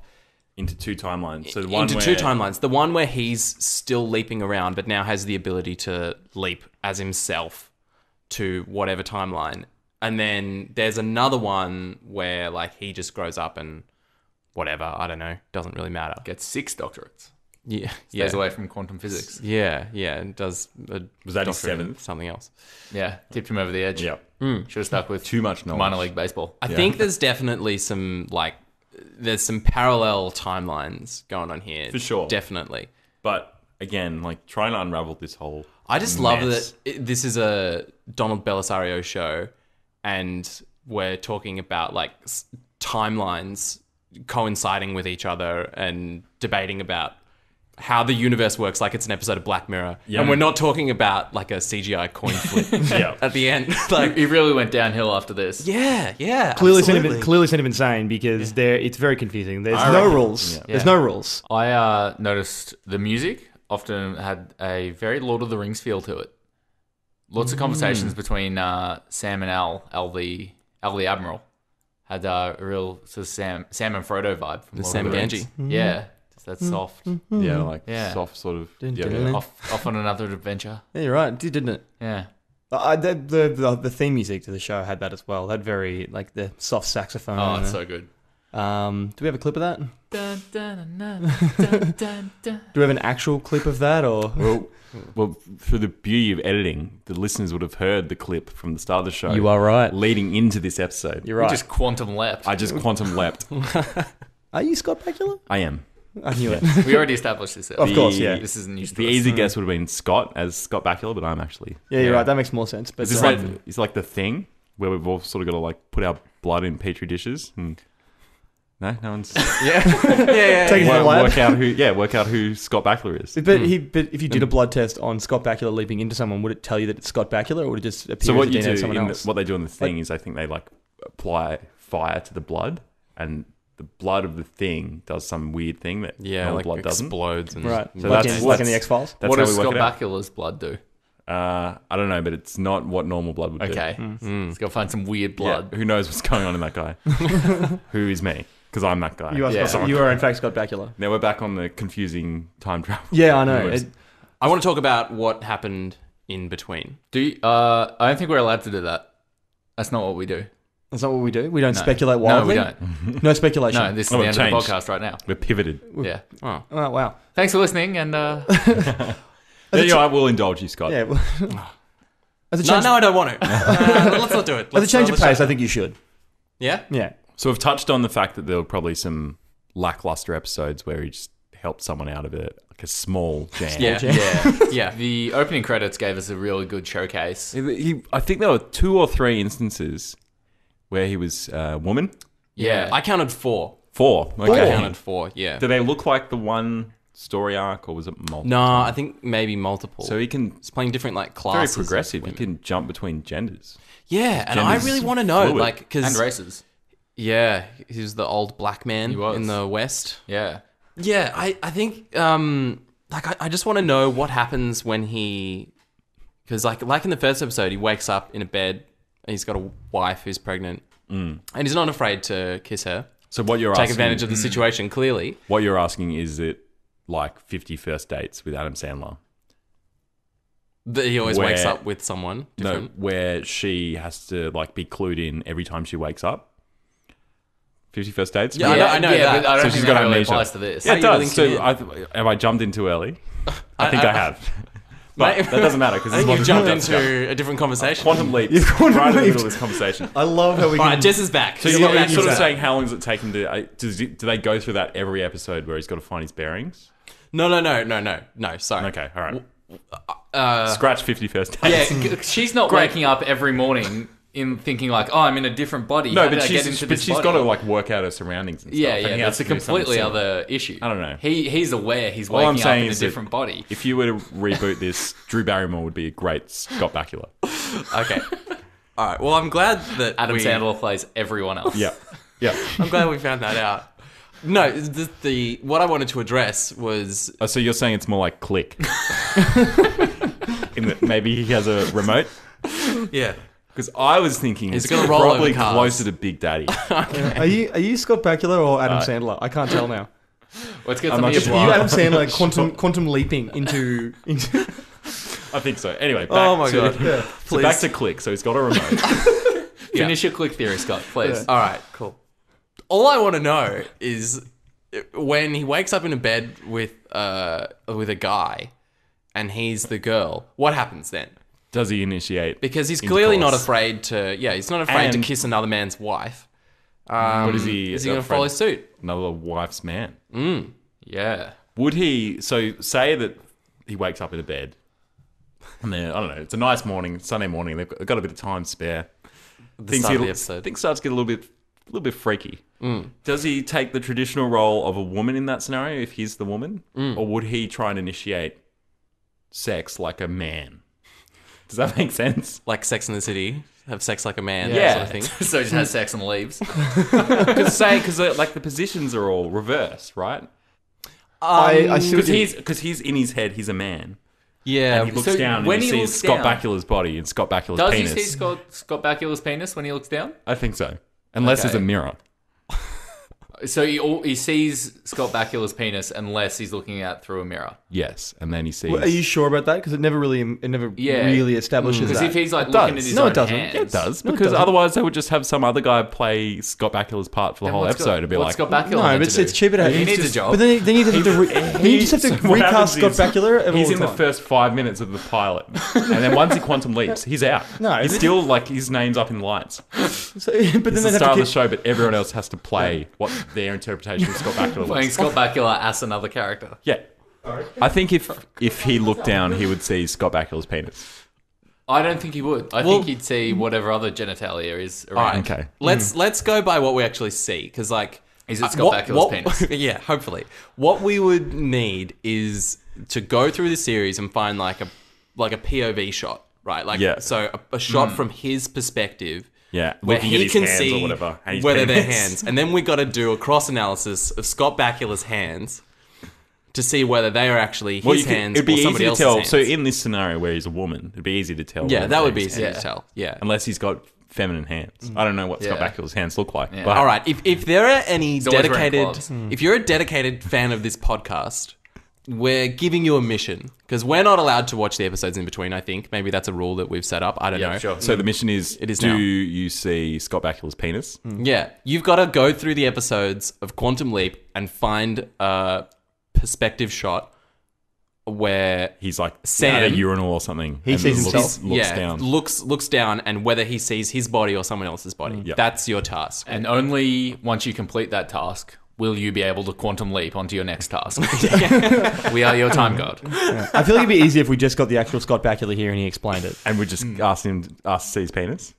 into two timelines. So two timelines. The one where he's still leaping around, but now has the ability to leap as himself to whatever timeline. And then there's another one where like he just grows up and whatever, I don't know, doesn't really matter. Gets 6 doctorates. Yeah. Stays away from quantum physics. Yeah. And does was that his 7th? Something else. Yeah. Tipped him over the edge. Yeah. Should have stuck with too much knowledge. Minor league baseball. I think there's definitely some there's some parallel timelines going on here. For sure. Definitely. But again, like trying to unravel this whole I just love that this is a Donald Belisario show, and we're talking about like timelines coinciding with each other and debating about how the universe works like it's an episode of Black Mirror. Yeah. And we're not talking about like a CGI coin flip at the end. Like he really went downhill after this. Yeah. Clearly sent him insane, because it's very confusing. There's no rules. Yeah. There's no rules. I noticed the music often had a very Lord of the Rings feel to it. Lots of conversations between Sam and Al the Admiral had a real sort of Sam and Frodo vibe from the Lord Sam of the Ganji. Rings. Yeah, just that soft. Soft sort of. Off on another adventure. Yeah, you're right. It did, didn't it? Yeah. The theme music to the show had that as well. That very like the soft saxophone. Oh, it's so good. Do we have a clip of that? Dun, dun, dun, dun, dun, dun. Do we have an actual clip of that, or? Well, for the beauty of editing, the listeners would have heard the clip from the start of the show. You are right. Leading into this episode. You're right. You just quantum leapt. I just quantum leapt. Are you Scott Bakula? I am. I knew it. We already established this. Of course, yeah. This isn't used to the easy guess would have been Scott as Scott Bakula, but I'm actually... Yeah, you're right. That makes more sense. But it's like the thing where we've all sort of got to like put our blood in petri dishes and... No one's... Yeah. Take it to the lab. Work out who Scott Bakula is. But if you did a blood test on Scott Bakula leaping into someone, would it tell you that it's Scott Bakula, or would it just appear as DNA of someone else? What they do in the thing is I think they like apply fire to the blood, and the blood of the thing does some weird thing that normal blood doesn't. Explodes. And right. So like in the X-Files? What does Scott Bakula's blood do? I don't know, but it's not what normal blood would do. Okay. Let's go find some weird blood. Yeah, who knows what's going on in that guy? Who is me? Because I'm that guy. You are in fact Scott Bakula. Now we're back on the confusing time travel. Yeah, I know. I want to talk about what happened in between. I don't think we're allowed to do that. That's not what we do. That's not what we do? We don't speculate wildly? No, we don't. No speculation? No, this is the end of the podcast right now. We're pivoted. Yeah. Oh, wow. Thanks for listening, and... we'll indulge you, Scott. Yeah. No, I don't want to. Let's not do it. As a change of pace, I think you should. Yeah? Yeah. So we've touched on the fact that there were probably some lackluster episodes where he just helped someone out of it, like a small jam. Yeah. The opening credits gave us a really good showcase. I think there were 2 or 3 instances where he was a woman. Yeah. I counted 4. 4. Okay. I counted 4, yeah. Do they look like the one story arc, or was it multiple? No, I think maybe multiple. So he's playing different classes. Very progressive. He can jump between genders. Yeah, and I really want to know, and because races. Yeah, he was the old black man in the West. Yeah. Yeah, I think I just want to know what happens when he, because like in the first episode, he wakes up in a bed and he's got a wife who's pregnant, and he's not afraid to kiss her. So what you're take asking, advantage of the situation. Clearly, what you're asking is it like 50 First Dates with Adam Sandler? That he always wakes up with someone different. No, where she has to be clued in every time she wakes up. 50 First Dates? Yeah, I know that. But I don't so think she's that got really amnesia. applies to this. Yeah, it does. So have I jumped in too early? I think I have. But that doesn't matter because I think you've jumped into a different conversation. Quantum leap. Right in the middle of this conversation. I love how we can... All right, Jess is back. So you're sort of saying how long does it take him to... do they go through that every episode where he's got to find his bearings? No, sorry. Okay, all right. Scratch 50 First Dates. Yeah, she's not waking up every morning in thinking I'm in a different body. No, How but did I she's, get into but this she's body? got to work out her surroundings and stuff. Yeah, and he that's has a to do something completely similar. other issue. I don't know. He's aware he's All I'm waking up saying in a is that different body. If you were to reboot this, Drew Barrymore would be a great Scott Bakula. Okay. All right. Well, I'm glad that Adam Sandler plays everyone else. Yeah. I'm glad we found that out. No, the what I wanted to address was... Oh, so you're saying it's more like Click? In that maybe he has a remote? Yeah. Because I was thinking he's it's going to roll probably over cars. closer to Big Daddy. Are you Scott Bakula or Adam Sandler? I can't tell now. Let's get I'm some not of sure. your Are you blood. Adam Sandler quantum leaping into... I think so. Anyway, back Oh my God. Yeah. So back to Click. So he's got a remote. Finish your click theory, Scott, please. All right, cool. All I want to know is when he wakes up in a bed with a guy and he's the girl, what happens then? Does he initiate? Because he's clearly not intercourse? afraid to... Yeah, he's not afraid to And- kiss another man's wife. What is he? Is he going to afraid- follow suit? Another wife's man. Yeah. Would he? So say that he wakes up in a bed, and then I don't know. It's a nice morning, Sunday morning. They've got a bit of time spare. Start of the episode. Things start to get a little bit freaky. Does he take the traditional role of a woman in that scenario if he's the woman, or would he try and initiate sex like a man? Does that make sense? Like Sex in the City? Have sex like a man? Yeah. Sort of thing. So he just has sex and leaves. Because the positions are all reversed, right? I see what Because he's in his head, he's a man. Yeah. And he looks So down when and he he sees looks Scott down- Bakula's body and Scott Bakula's Does penis. he see Scott Bakula's penis when he looks down? I think so. Unless there's a mirror. So he sees Scott Bakula's penis unless he's looking at through a mirror. Yes. And then he sees... Are you sure about that? Because it never really establishes Because that. if he's like It looking does. at his No, own it doesn't. hands, Yeah, it does. No, it Because doesn't. otherwise they would just have some other guy play Scott Bakula's part for the whole episode and be what's like... Scott Bakula No, meant but to it's do? cheaper to... He it's needs a just- job. But then you just have to, you just have to What recast Scott happens is Bakula he's all in the the time. first 5 minutes of the pilot. And then once he quantum leaps, he's out. No, he's but- still his name's up in lights. So, but then It's they the have start to of the show, but everyone else has to play what their interpretation of Scott Bakula Playing was. Scott Bakula as another character. Yeah. I think if he looked down, he would see Scott Bakula's penis. I don't think he would. I think he'd see whatever other genitalia is around. Okay. Let's go by what we actually see, because Is it Scott Bakula's penis? Yeah, hopefully. What we would need is to go through the series and find like a POV shot, right? So a shot from his perspective. Yeah, Where looking at he his can hands see or whatever, and his whether they're penis. hands, and then we got to do a cross analysis of Scott Bakula's hands to see whether they are actually his hands it'd be or easy somebody to else's tell. hands. So in this scenario where he's a woman, it'd be easy to tell. Yeah, whether that would they're be his easy hands. to tell. Yeah. Unless he's got feminine hands. I don't know what Scott Bakula's hands look like. Yeah. But All right, if there are any always wearing dedicated, gloves. if you're a dedicated fan of this podcast, we're giving you a mission because we're not allowed to watch the episodes in between. I think maybe that's a rule that we've set up. I don't know. Sure. So the mission is: It is do now. you see Scott Bakula's penis? Yeah, you've got to go through the episodes of Quantum Leap and find a perspective shot where He's like Sam- at a urinal or something. He and sees looks himself. down. looks down, and whether he sees his body or someone else's body. Yep. That's your task. And only once you complete that task will you be able to quantum leap onto your next task. We are your time god. I feel like it'd be easier if we just got the actual Scott Bakula here and he explained it. And we just asked to see his penis.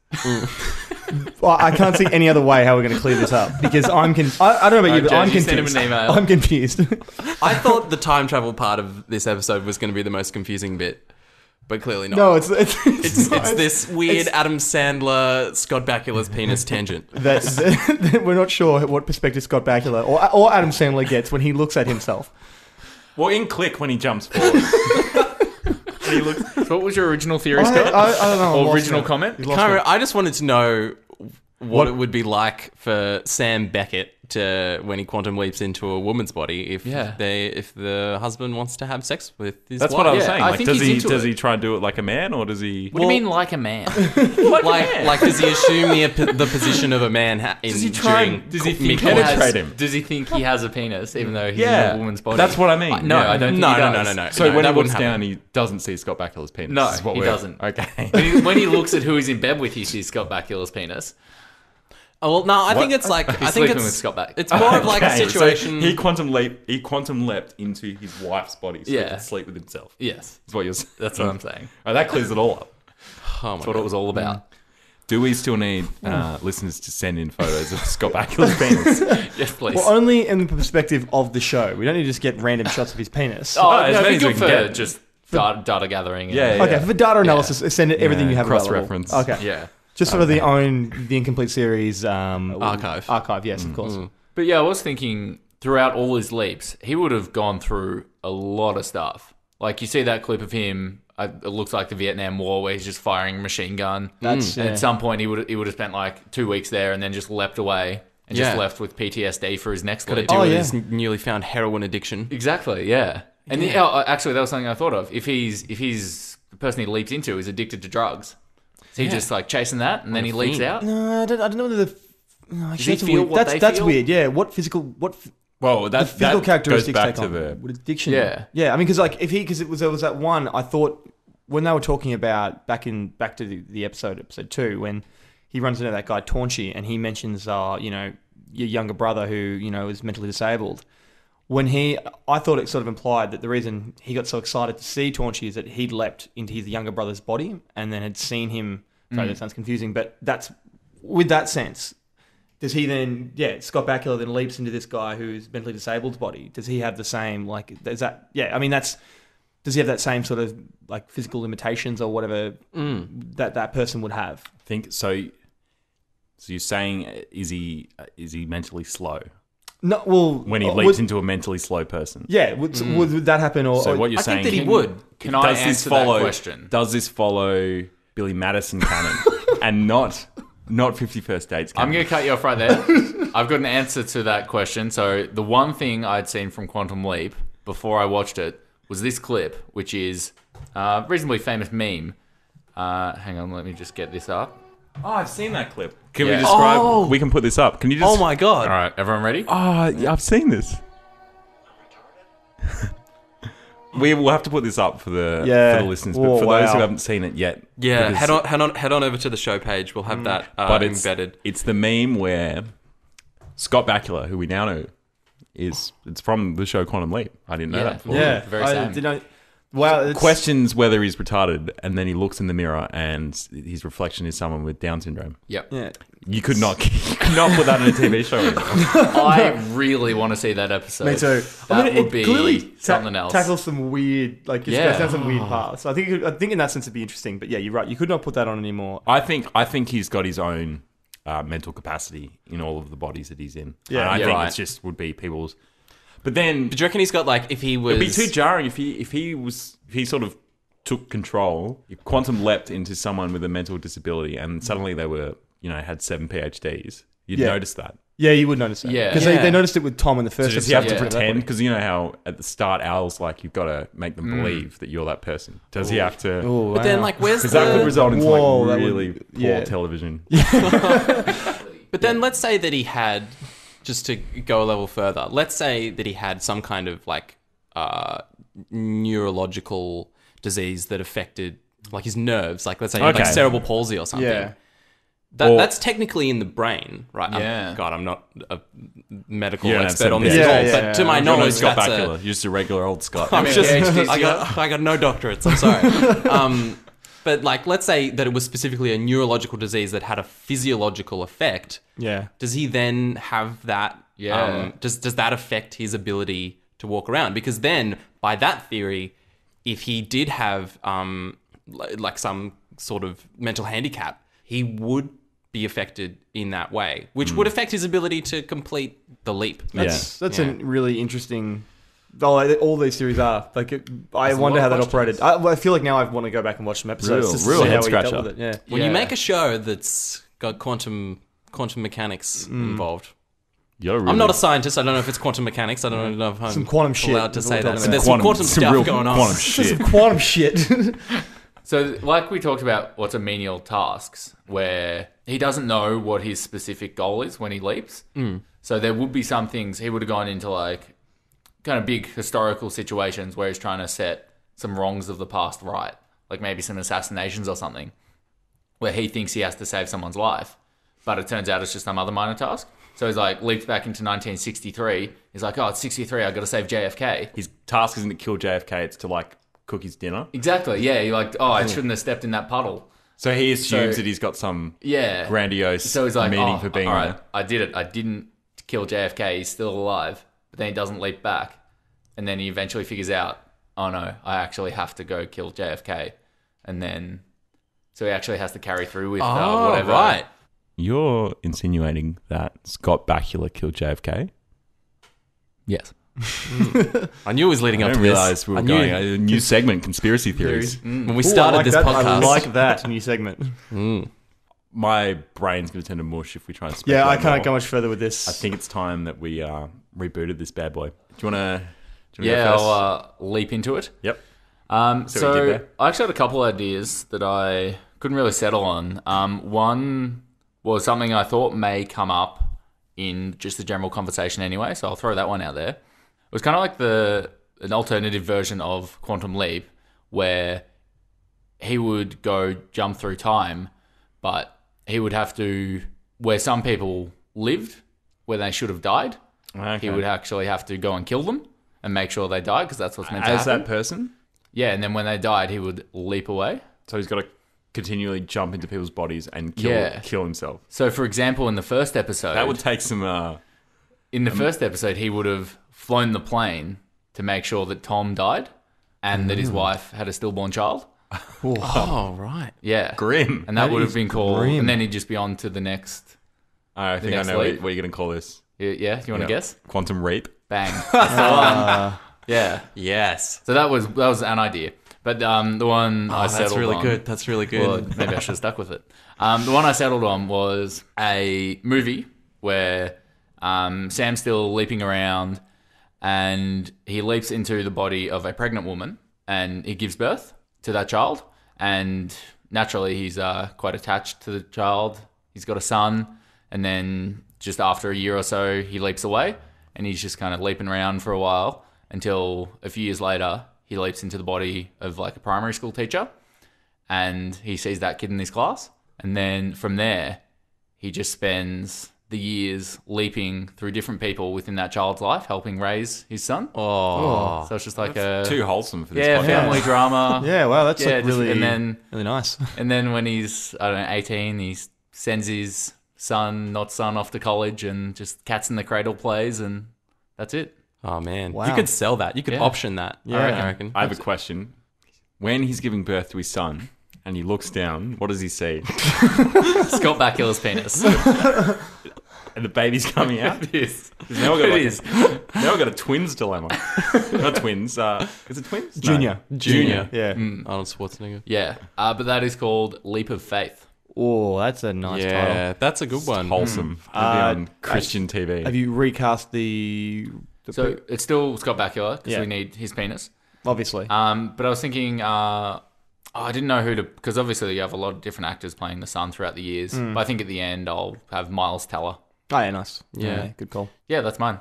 Well, I can't see any other way how we're going to clear this up because I don't know about you, but I'm James, you send him confused. an email. I'm confused. I thought the time travel part of this episode was going to be the most confusing bit, but clearly not. No, it's It's weird Adam Sandler Scott Bakula's penis tangent. that we're not sure what perspective Scott Bakula or Adam Sandler gets when he looks at himself. Well, in Click, when he jumps forward. He looks. So what was your original theory, Scott? I don't know. I'm Or lost original now. comment? You've Can't lost me. remember, I just wanted to know what it would be like for Sam Beckett to when he quantum leaps into a woman's body if the husband wants to have sex with his That's wife. what I was Yeah, saying. I Like, think does he's into does it. he try and do it like a man, or does he? What do you mean like a man? Like does he assume the position of a man Does he try and- Does he He think penetrate him? Does he think he has a penis even though he's Yeah, in a woman's body? that's what I mean. No, Yeah. I don't think No, he no, does. no. So when he that looks wouldn't down, happen. he doesn't see Scott Bakula's penis. No, is what he we're- doesn't. Okay. When he looks at who he's in bed with, he sees Scott Bakula's penis. Oh, well, no, I think it's like He's I think sleeping it's with Scott Bakula. It's more of like a Okay, situation. So he quantum leapt into his wife's body so he Yeah. could sleep with himself. Yes, That's what you're saying. that's what I'm saying. Oh, that clears it all up. Oh my That's what it was all about. Do we still need listeners to send in photos of Scott Bakula's penis? Yes, please. Well, only in the perspective of the show. We don't need to just get random shots of his penis. oh, as no, many it'd as be we good can for get. just data gathering. and- Yeah, yeah. Okay, for data analysis, send it everything Yeah, you have cross-reference. available. Okay. Yeah. Just sort of the incomplete series Archive. Archive, yes, of course. But yeah, I was thinking throughout all his leaps, he would have gone through a lot of stuff. Like you see that clip of him, it looks like the Vietnam War where he's just firing a machine gun. That's And at some point he would have spent like 2 weeks there and then just leapt away and just Yeah. left with PTSD for his next Got to leap. deal with yeah. his newly found heroin addiction. Exactly, yeah. And actually, that was something I thought of. If he's the person he leaps into is addicted to drugs, so he's just like chasing that, and then he leaps out. No, I don't know whether Does he feel what they that's feel? weird. Yeah, what physical Well, the physical characteristics goes back take to on? the. What addiction? Yeah. yeah. I mean, because like there was that one. I thought when they were talking about back to the episode 2 when he runs into that guy Taunchy and he mentions your younger brother who is mentally disabled. I thought it sort of implied that the reason he got so excited to see Taunchy is that he'd leapt into his younger brother's body and then had seen him. Sorry, that sounds confusing, but that's with that sense. Does he then, Scott Bakula then leaps into this guy who's mentally disabled's body? Does he have the same, does he have that same sort of, physical limitations or whatever that person would have? I think so. So you're saying is he mentally slow No, well... when he leaps into a mentally slow person? Yeah, would that happen? So what you're saying? think that he would. Can I answer that question? Does this follow Billy Madison canon and not 50 First Dates canon? I'm going to cut you off right there. I've got an answer to that question. So the one thing I'd seen from Quantum Leap before I watched it was this clip, which is a reasonably famous meme. Hang on, let me just get this up. Oh, I've seen that clip. Can Yeah. we describe? Oh. We can put this up. Can you just? Oh my god! All right, everyone ready? Oh, yeah, I've seen this. We will have to put this up for the listeners, but for those who haven't seen it yet, Yeah, because- head on over to the show page. We'll have that but it's embedded. It's the meme where Scott Bakula, who we now know, it's from the show Quantum Leap. I didn't know that before. Yeah, Very same. Wow, it's, Questions whether he's retarded, and then he looks in the mirror, and his reflection is someone with Down syndrome. Yep. yeah. You could not put that in a TV show. I really want to see that episode. Me too. That would it be clearly something else. Tackles some weird, it's Yeah. goes down some weird paths. I think in that sense it'd be interesting. But yeah, you're right. You could not put that on anymore. I think he's got his own mental capacity in all of the bodies that he's in. Yeah, And I yeah, think right. it's just would be people's. But then Do you reckon he's got if he was? it'd be too jarring if he sort of took control, if quantum leapt into someone with a mental disability and suddenly they were, had 7 PhDs, you'd notice that. Yeah, you would notice that. Yeah. Because they noticed it with Tom in the first So does he have to episode. pretend? Because you know how at the start Al's like, you've got to make them believe that you're that person. Does he have to? Oh, But then, like, where's Because that could result into Whoa, that really would- poor television. But then let's say that he had, just to go a level further, let's say that he had some kind of like neurological disease that affected like his nerves. Like let's say he had like cerebral palsy or something. Yeah. That's technically in the brain, right? Yeah. I'm not a medical Yeah, expert on yeah, this at all, yeah, but to my You're no knowledge, Scott that's Bakula. You're just a regular old Scott. I PhDs, got no doctorates. I'm sorry. But like, let's say that it was specifically a neurological disease that had a physiological effect. Yeah. Does he then have that? Yeah. Does that affect his ability to walk around? Because then, by that theory, if he did have like some sort of mental handicap, he would be affected in that way, which would affect his ability to complete the leap. That's a really interesting. All these theories are like. I wonder how that operated. I feel like now I want to go back and watch some episodes. Just to real see head how he dealt scratcher. with it. Yeah. When you make a show that's got quantum mechanics involved. Really... I'm not a scientist. I don't know if it's quantum mechanics. I don't know if I'm Some quantum shit allowed to is say what we're that. talking But there's about. some quantum stuff real going on. Quantum shit. Some quantum shit. So, like we talked about, what's a menial tasks, where he doesn't know what his specific goal is when he leaps. So there would be some things he would have gone into, like kind of big historical situations where he's trying to set some wrongs of the past right, like maybe some assassinations or something, where he thinks he has to save someone's life, but it turns out it's just some other minor task. So he's like leaped back into 1963. He's like, oh, it's 63. I've got to save JFK. His task isn't to kill JFK. It's to like cook his dinner. Exactly. Yeah. You're like, oh, I shouldn't have stepped in that puddle. So he assumes that he's got some grandiose so he's like, meaning for being all right, there. I did it. I didn't kill JFK. He's still alive. But then he doesn't leap back. And then he eventually figures out, oh no, I actually have to go kill JFK. And then, so he actually has to carry through with whatever. Right. You're insinuating that Scott Bakula killed JFK? Yes. I knew it was leading I up to didn't this. realize we were going a new segment, conspiracy theories. When we started this podcast. I like that new segment. My brain's going to turn to mush if we try and speculate Yeah, I can't more. go much further with this. I think it's time that we rebooted this bad boy. Do you want to go Yeah, first? I'll leap into it. Yep. So what you did there. I actually had a couple ideas that I couldn't really settle on. One was something I thought may come up in just the general conversation anyway, so I'll throw that one out there. It was kind of like an alternative version of Quantum Leap, where he would go jump through time, but he would have to, where some people lived, where they should have died, he would actually have to go and kill them and make sure they died, because that's what's meant to As happen. that person? Yeah, and then when they died, he would leap away. So he's got to continually jump into people's bodies and kill himself. So, for example, in the first episode... That would take some... in the first episode, he would have flown the plane to make sure that Tom died and that his wife had a stillborn child. Oh, right. Yeah. Grim. And that That would is have been called... grim. And then he'd just be on to the next... I think I next know what leap. you're going to call this. Yeah? Do you want to guess? Quantum Reap. Bang. That's the one. Yeah. Yes. So that was an idea. But the one I settled That's really on... good. That's really good. Well, maybe I should have stuck with it. The one I settled on was a movie where Sam's still leaping around and he leaps into the body of a pregnant woman and he gives birth to that child. And naturally, he's quite attached to the child. He's got a son. And then just after a year or so, he leaps away and he's just kind of leaping around for a while until a few years later, he leaps into the body of like a primary school teacher and he sees that kid in his class. And then from there, he just spends the years leaping through different people within that child's life, helping raise his son. Oh. So it's just like a... Too wholesome for this podcast. family drama. Yeah, wow, that's like just- really, and then, really nice. and then when he's, 18, he sends his son off to college and just Cats in the Cradle plays and that's it. Oh, man. Wow. You could sell that. You could Yeah. option that. I reckon. I have a question. When he's giving birth to his son and he looks down, what does he see? Scott Bakula's penis. and the baby's coming out. It is. Now we've got a twins dilemma. Not twins. Is it twins? Junior. No. Junior. Yeah. Arnold Schwarzenegger. Yeah, but that is called Leap of Faith. Oh, that's a nice title. Yeah, that's a good one. Wholesome. It'll be on Christian TV. Have you recast the So it's still Scott Bakula because Yeah. we need his penis. obviously? But I was thinking, I didn't know who to, because obviously you have a lot of different actors playing the son throughout the years. But I think at the end I'll have Miles Teller. Oh, yeah, nice. Yeah. Good call. Yeah, that's mine.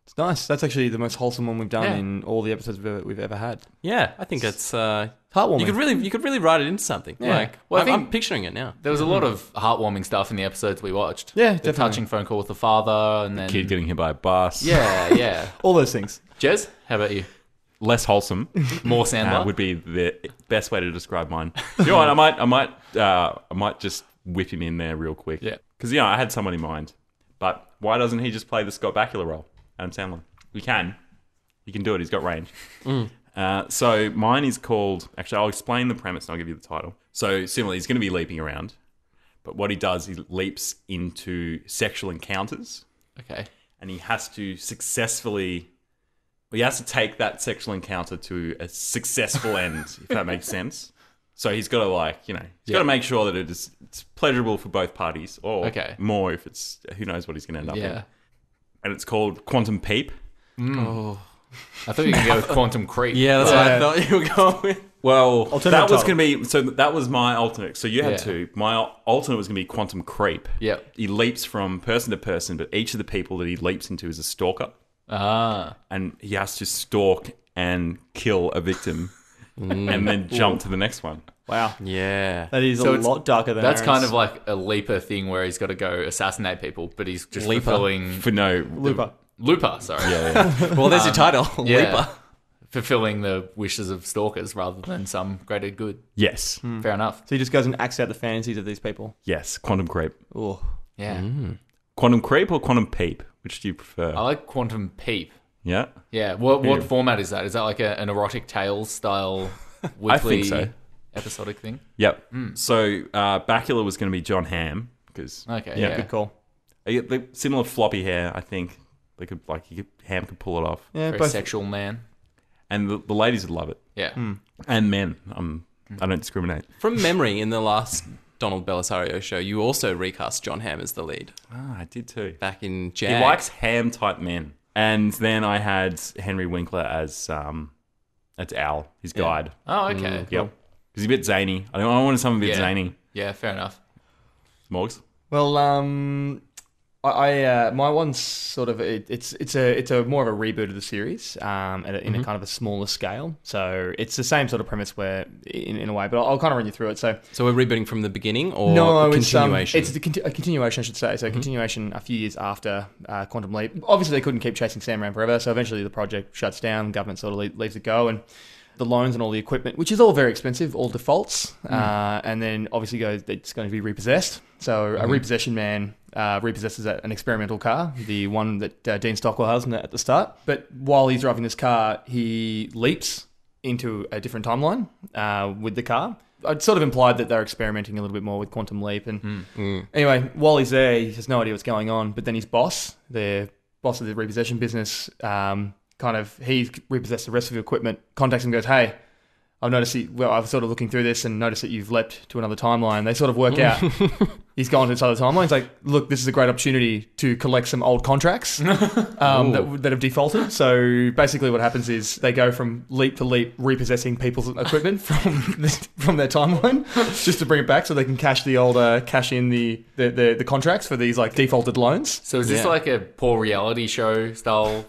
It's nice. That's actually the most wholesome one we've done Yeah. in all the episodes we've ever had. Yeah, I think it's Heartwarming. you could really write it into something. Yeah. Like, Well, I I'm think- picturing it now. There was a lot of heartwarming stuff in the episodes we watched. Yeah, The definitely. touching phone call with the father, and then Kid getting hit by a bus. yeah. All those things. Jez, how about you? Less wholesome. More Sandler. Would be the best way to describe mine. You know what? I might just whip him in there real quick. Yeah. Because I had someone in mind, but why doesn't he just play the Scott Bakula role? Adam Sandler. He can do it. He's got range. So mine is called. Actually, I'll explain the premise and I'll give you the title. So similarly, he's going to be leaping around, but what he does, he leaps into sexual encounters, Okay. and he has to successfully. He has to take that sexual encounter to a successful end, if that makes sense. So he's got to he's got to make sure that it's pleasurable for both parties, or more if it's who knows what he's going to end up in. And it's called Quantum Peep. Oh, I thought you could go with Quantum Creep. yeah, that's what I thought you were going with. Well, Alternate that was title. going to be so. That was my alternate. So you had Yeah. two. My alternate was going to be Quantum Creep. Yep. He leaps from person to person, but each of the people that he leaps into is a stalker, and he has to stalk and kill a victim, and then jump to the next one. Wow. Yeah. That is So a it's- lot darker than That's Aaron's. kind of like a Leaper thing where he's got to go assassinate people, but he's just Leaper. fulfilling For no, Looper. Sorry, Well, there's your title, Leaper. fulfilling the wishes of stalkers rather than some greater good. yes, Fair enough. So he just goes and acts out the fantasies of these people. yes, Quantum Creep, Oh. Yeah, Quantum Creep or Quantum Peep? Which do you prefer? I like Quantum Peep. Yeah, Yeah, what format is that? Is that like an erotic tales style weekly so. episodic thing? Yep. So Bakula was going to be John Hamm because Okay, Yeah. yeah. Good call. the similar floppy hair. I think Ham could pull it off, Yeah, Very both. sexual man. and the ladies would love it, Yeah. and men. I don't discriminate. From memory, in the last Donald Belisario show, you also recast John Hamm as the lead I did too. back in He Jag. likes ham type men, and then I had Henry Winkler as Al, his guide. Oh, okay. Yep, because he's a bit zany. I wanted someone a bit zany. Yeah, fair enough. Morgs. Well, I my one's sort of it's a more of a reboot of the series, in a kind of a smaller scale. So it's the same sort of premise where in a way, but I'll kind of run you through it. So So we're rebooting from the beginning, or no, a continuation? it's a continuation, I should say. So a continuation a few years after Quantum Leap. Obviously, they couldn't keep chasing Sam around forever, so eventually the project shuts down. Government sort of leaves it go, and the loans and all the equipment, which is all very expensive, all defaults, and then obviously it's going to be repossessed. So a repossession man repossesses an experimental car, the one that Dean Stockwell has at the start. But while he's driving this car, he leaps into a different timeline with the car. I'd sort of implied that they're experimenting a little bit more with Quantum Leap. And anyway, while he's there, he has no idea what's going on. But then his boss, the boss of the repossession business, he's repossessed the rest of the equipment, contacts him and goes, hey, I've noticed I'm sort of looking through this and noticed that you've leapt to another timeline. They sort of work out. He's gone to this other timeline. He's like, look, this is a great opportunity to collect some old contracts that have defaulted. So basically what happens is they go from leap to leap, repossessing people's equipment from their timeline just to bring it back so they can cash in the contracts for these like defaulted loans. So is this like a poor reality show style?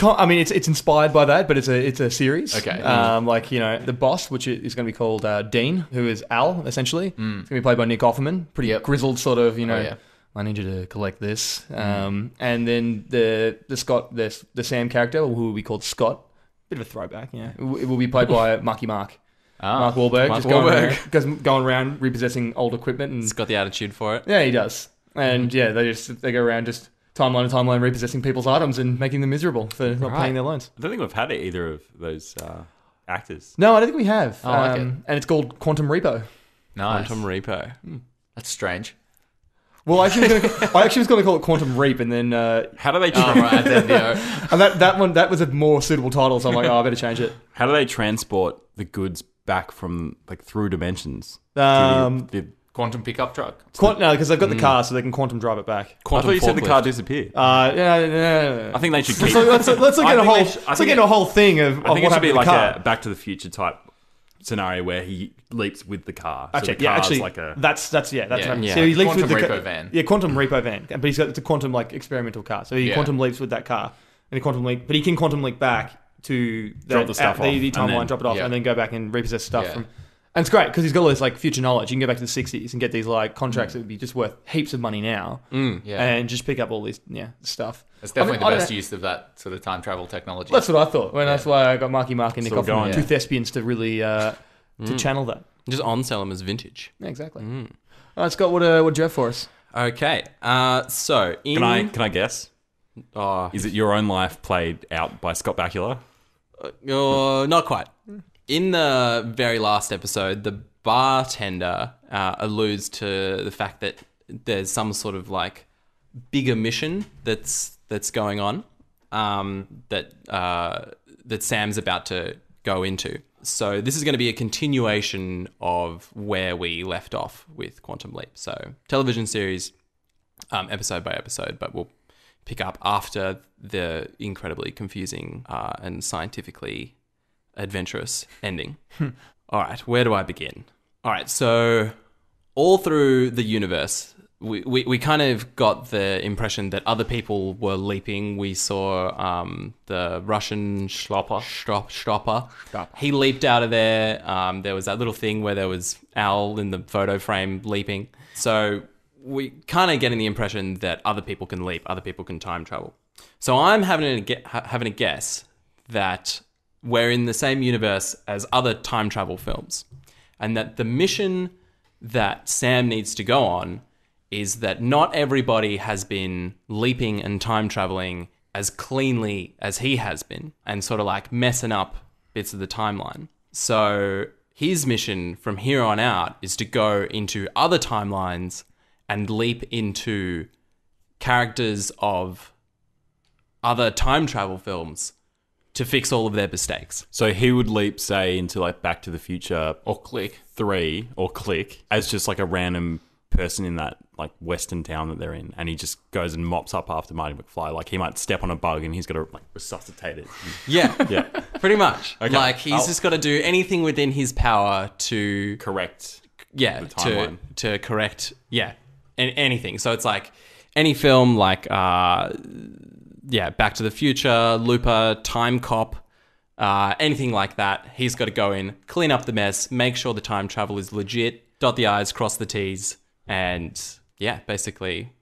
I mean, it's inspired by that, but it's a series. Okay. The boss, which is going to be called Dean, who is Al, essentially. It's going to be played by Nick Offerman. Pretty grizzled sort of, I need you to collect this. And then the Sam character, who will be called Scott, bit of a throwback, it will be played by Marky Mark. Mark Wahlberg, going around repossessing old equipment. And He's got the attitude for it. yeah, he does. And they go around just timeline to timeline repossessing people's items and making them miserable for not paying their loans. I don't think we've had either of those actors. No, I don't think we have. I like it. And it's called Quantum Repo. Nice. Quantum Repo. That's strange. Well, I actually was going to call it Quantum Reap, and then How do they? and that was a more suitable title. So I'm like, I better change it. How do they transport the goods back from through dimensions? The Quantum pickup truck. No, because they've got the car, so they can quantum drive it back. I thought you said the car disappeared. Yeah. I think they should keep. Let's look at a whole thing of I think what it should be happened to the like car. a Back to the Future type scenario where he leaps with the car. So Actually, the car's actually, like a. that's right. Yeah. So he leaps Quantum with the repo van. Yeah, quantum repo van, but he's got it's a quantum experimental car. So he quantum leaps with that car, and he quantum leap, but he can quantum leap back to Drop the stuff the off, timeline, and then- drop it off, yeah. and then go back and repossess stuff Yeah. from. And it's great because he's got all this future knowledge. You can go back to the 60s and get these contracts that would be just worth heaps of money now, Yeah. and just pick up all this stuff. It's definitely I the don't best know. use of that sort of time travel technology. That's what I thought. That's why I got Marky Mark and Nick Still Offerman, going. two thespians, to really to channel that. Just on-sell them as vintage. Yeah, exactly. All right, Scott, what do you have for us? Okay. So in... Can I guess? Is it Your Own Life played out by Scott Bakula? Not quite. In the very last episode, the bartender alludes to the fact that there's some sort of bigger mission that's going on that Sam's about to go into. So this is going to be a continuation of where we left off with Quantum Leap. So television series, episode by episode, but we'll pick up after the incredibly confusing and scientifically adventurous ending. All right, where do I begin? All right, so all through the universe, we kind of got the impression that other people were leaping. We saw the Russian Stropper. He leaped out of there. There was that little thing where there was Al in the photo frame leaping. So we kind of getting the impression that other people can leap, other people can time travel. So I'm having a guess that we're in the same universe as other time travel films, and that the mission that Sam needs to go on is that not everybody has been leaping and time traveling as cleanly as he has been, and sort of messing up bits of the timeline. So his mission from here on out is to go into other timelines and leap into characters of other time travel films to fix all of their mistakes. So he would leap, say, into Back to the Future or Click 3 or Click as just a random person in that western town that they're in, and he just goes and mops up after Marty McFly. He might step on a bug and he's got to resuscitate it. Yeah, pretty much. Okay. He's just got to do anything within his power to correct. The timeline. To correct. Anything. So it's any film Back to the Future, Looper, Time Cop, anything like that. He's got to go in, clean up the mess, make sure the time travel is legit, dot the I's, cross the T's, and basically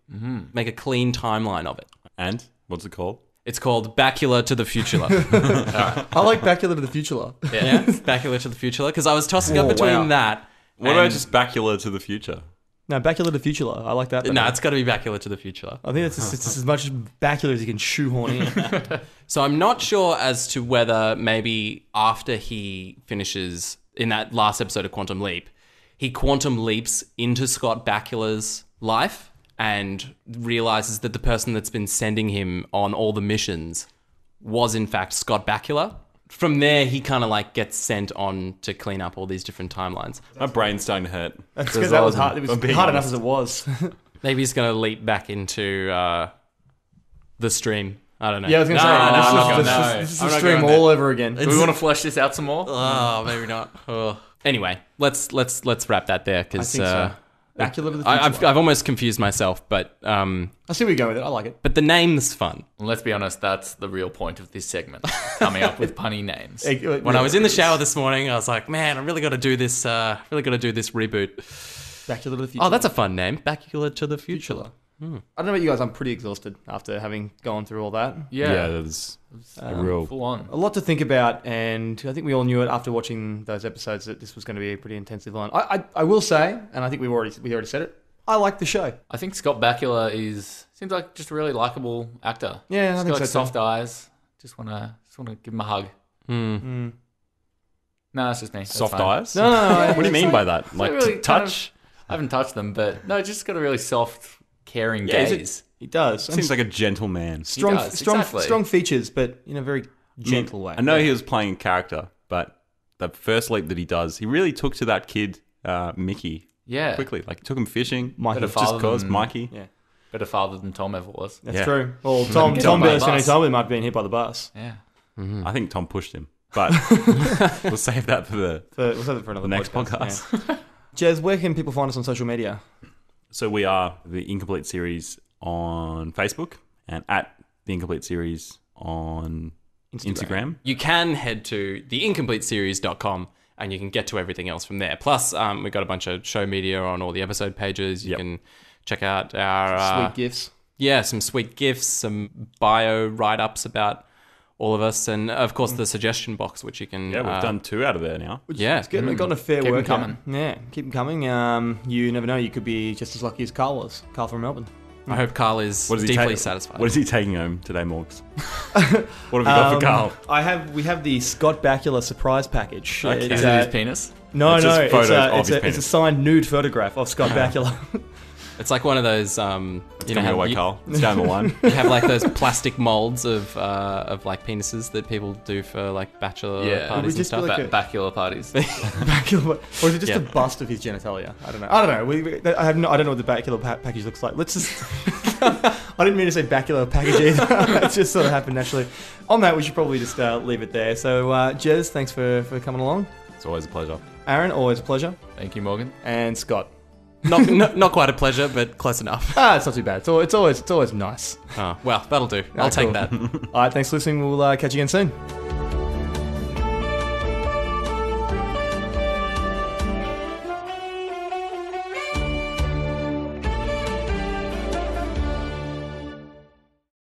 make a clean timeline of it. And what's it called? It's called Bakula to the Future. I like Bakula to the Future. Yeah, Bakula to the Future, because I was tossing up between that. What about just Bakula to the Future? No, Bakula to the Future. I like that. No, it's got to be Bakula to the Future. I think it's as much Bakula as you can shoehorn in. So I'm not sure as to whether maybe after he finishes in that last episode of Quantum Leap, he quantum leaps into Scott Bakula's life and realizes that the person that's been sending him on all the missions was in fact Scott Bakula. From there, he kind of gets sent on to clean up all these different timelines. My brain's starting to hurt. That's because that was hard. It was hard enough as it was. Maybe he's going to leap back into the stream. I don't know. Yeah, I was going to say, this is the stream all over again. Do we want to flesh this out some more? Oh, maybe not. Oh. Anyway, let's wrap that there, because so. Bakula to the Future. I've almost confused myself, but I see where you're going with it. I like it. But the name's fun. Well, let's be honest, that's the real point of this segment. Coming up with punny names. When I was in the shower this morning, I was like, man, I really got to do this. Really got to do this reboot. Bakula to the Future. Oh, that's a fun name. Bakula to the Future. I don't know about you guys. I'm pretty exhausted after having gone through all that. Yeah, there's a real full on. A lot to think about, and I think we all knew it after watching those episodes that this was going to be a pretty intensive line. I will say, and I think we already said it, I like the show. I think Scott Bakula seems like just a really likable actor. Yeah, I think got so too. soft eyes. Just wanna give him a hug. No, that's just me. That's soft fine. eyes. No, what do you mean by that? Really touch? I haven't touched them, but no, just got a really soft, caring Yeah, gaze. He does. Seems like a gentleman. strong, does, strong, exactly. strong features, but in a very gentle way. I know he was playing a character, but the first leap that he does, he really took to that kid, Mickey, Yeah. quickly. Like, he took him fishing. Mikey. Bit of Just father cause than- Mikey. Yeah, Better father than Tom ever was. that's Yeah. true. Well, Tom Get hit by a Berlusconi bus. might have been hit by the bus. Yeah. I think Tom pushed him. But we'll save that for We'll save it for another the next podcast. Yeah. Jez, where can people find us on social media? So we are the Incomplete Series on Facebook and at the Incomplete Series on Instagram. You can head to theincompleteseries.com and you can get to everything else from there. Plus, we've got a bunch of show media on all the episode pages. You can check out our... Sweet gifts. Yeah, some sweet gifts, some bio write-ups about all of us, and of course the suggestion box, which you can... Yeah, we've done 2 out of there now. Yeah. It's good. We've gotten a fair Keep 'em workout. coming. Yeah, keep them coming. You never know. You could be just as lucky as Carl was. Carl from Melbourne. I hope Carl is What is he deeply ta- satisfied. What is he taking home today, Morgs? What have we got for Carl? We have the Scott Bakula surprise package. Okay. It's, Is it his penis? no, It's no, just it's photos of it's his a penis. signed nude photograph of Scott Bakula. It's like one of those... you know Coming how your way, you, Carl. It's down the line. you have like those plastic molds of like penises that people do for like bachelor Yeah. parties Would and just be stuff. like a- Bacula parties. Bakula, or is it just Yeah. a bust of his genitalia? I don't know. I don't know. I don't know what the Bakula package looks like. Let's just. I didn't mean to say Bakula package either. It just sort of happened naturally. On that, we should probably just leave it there. So, Jez, thanks for coming along. It's always a pleasure. Aaron, always a pleasure. Thank you, Morgan. And Scott. Not quite a pleasure, but close enough. It's not too bad. It's always nice. Oh, well, that'll do. I'll take cool. that. All right, thanks for listening. We'll catch you again soon.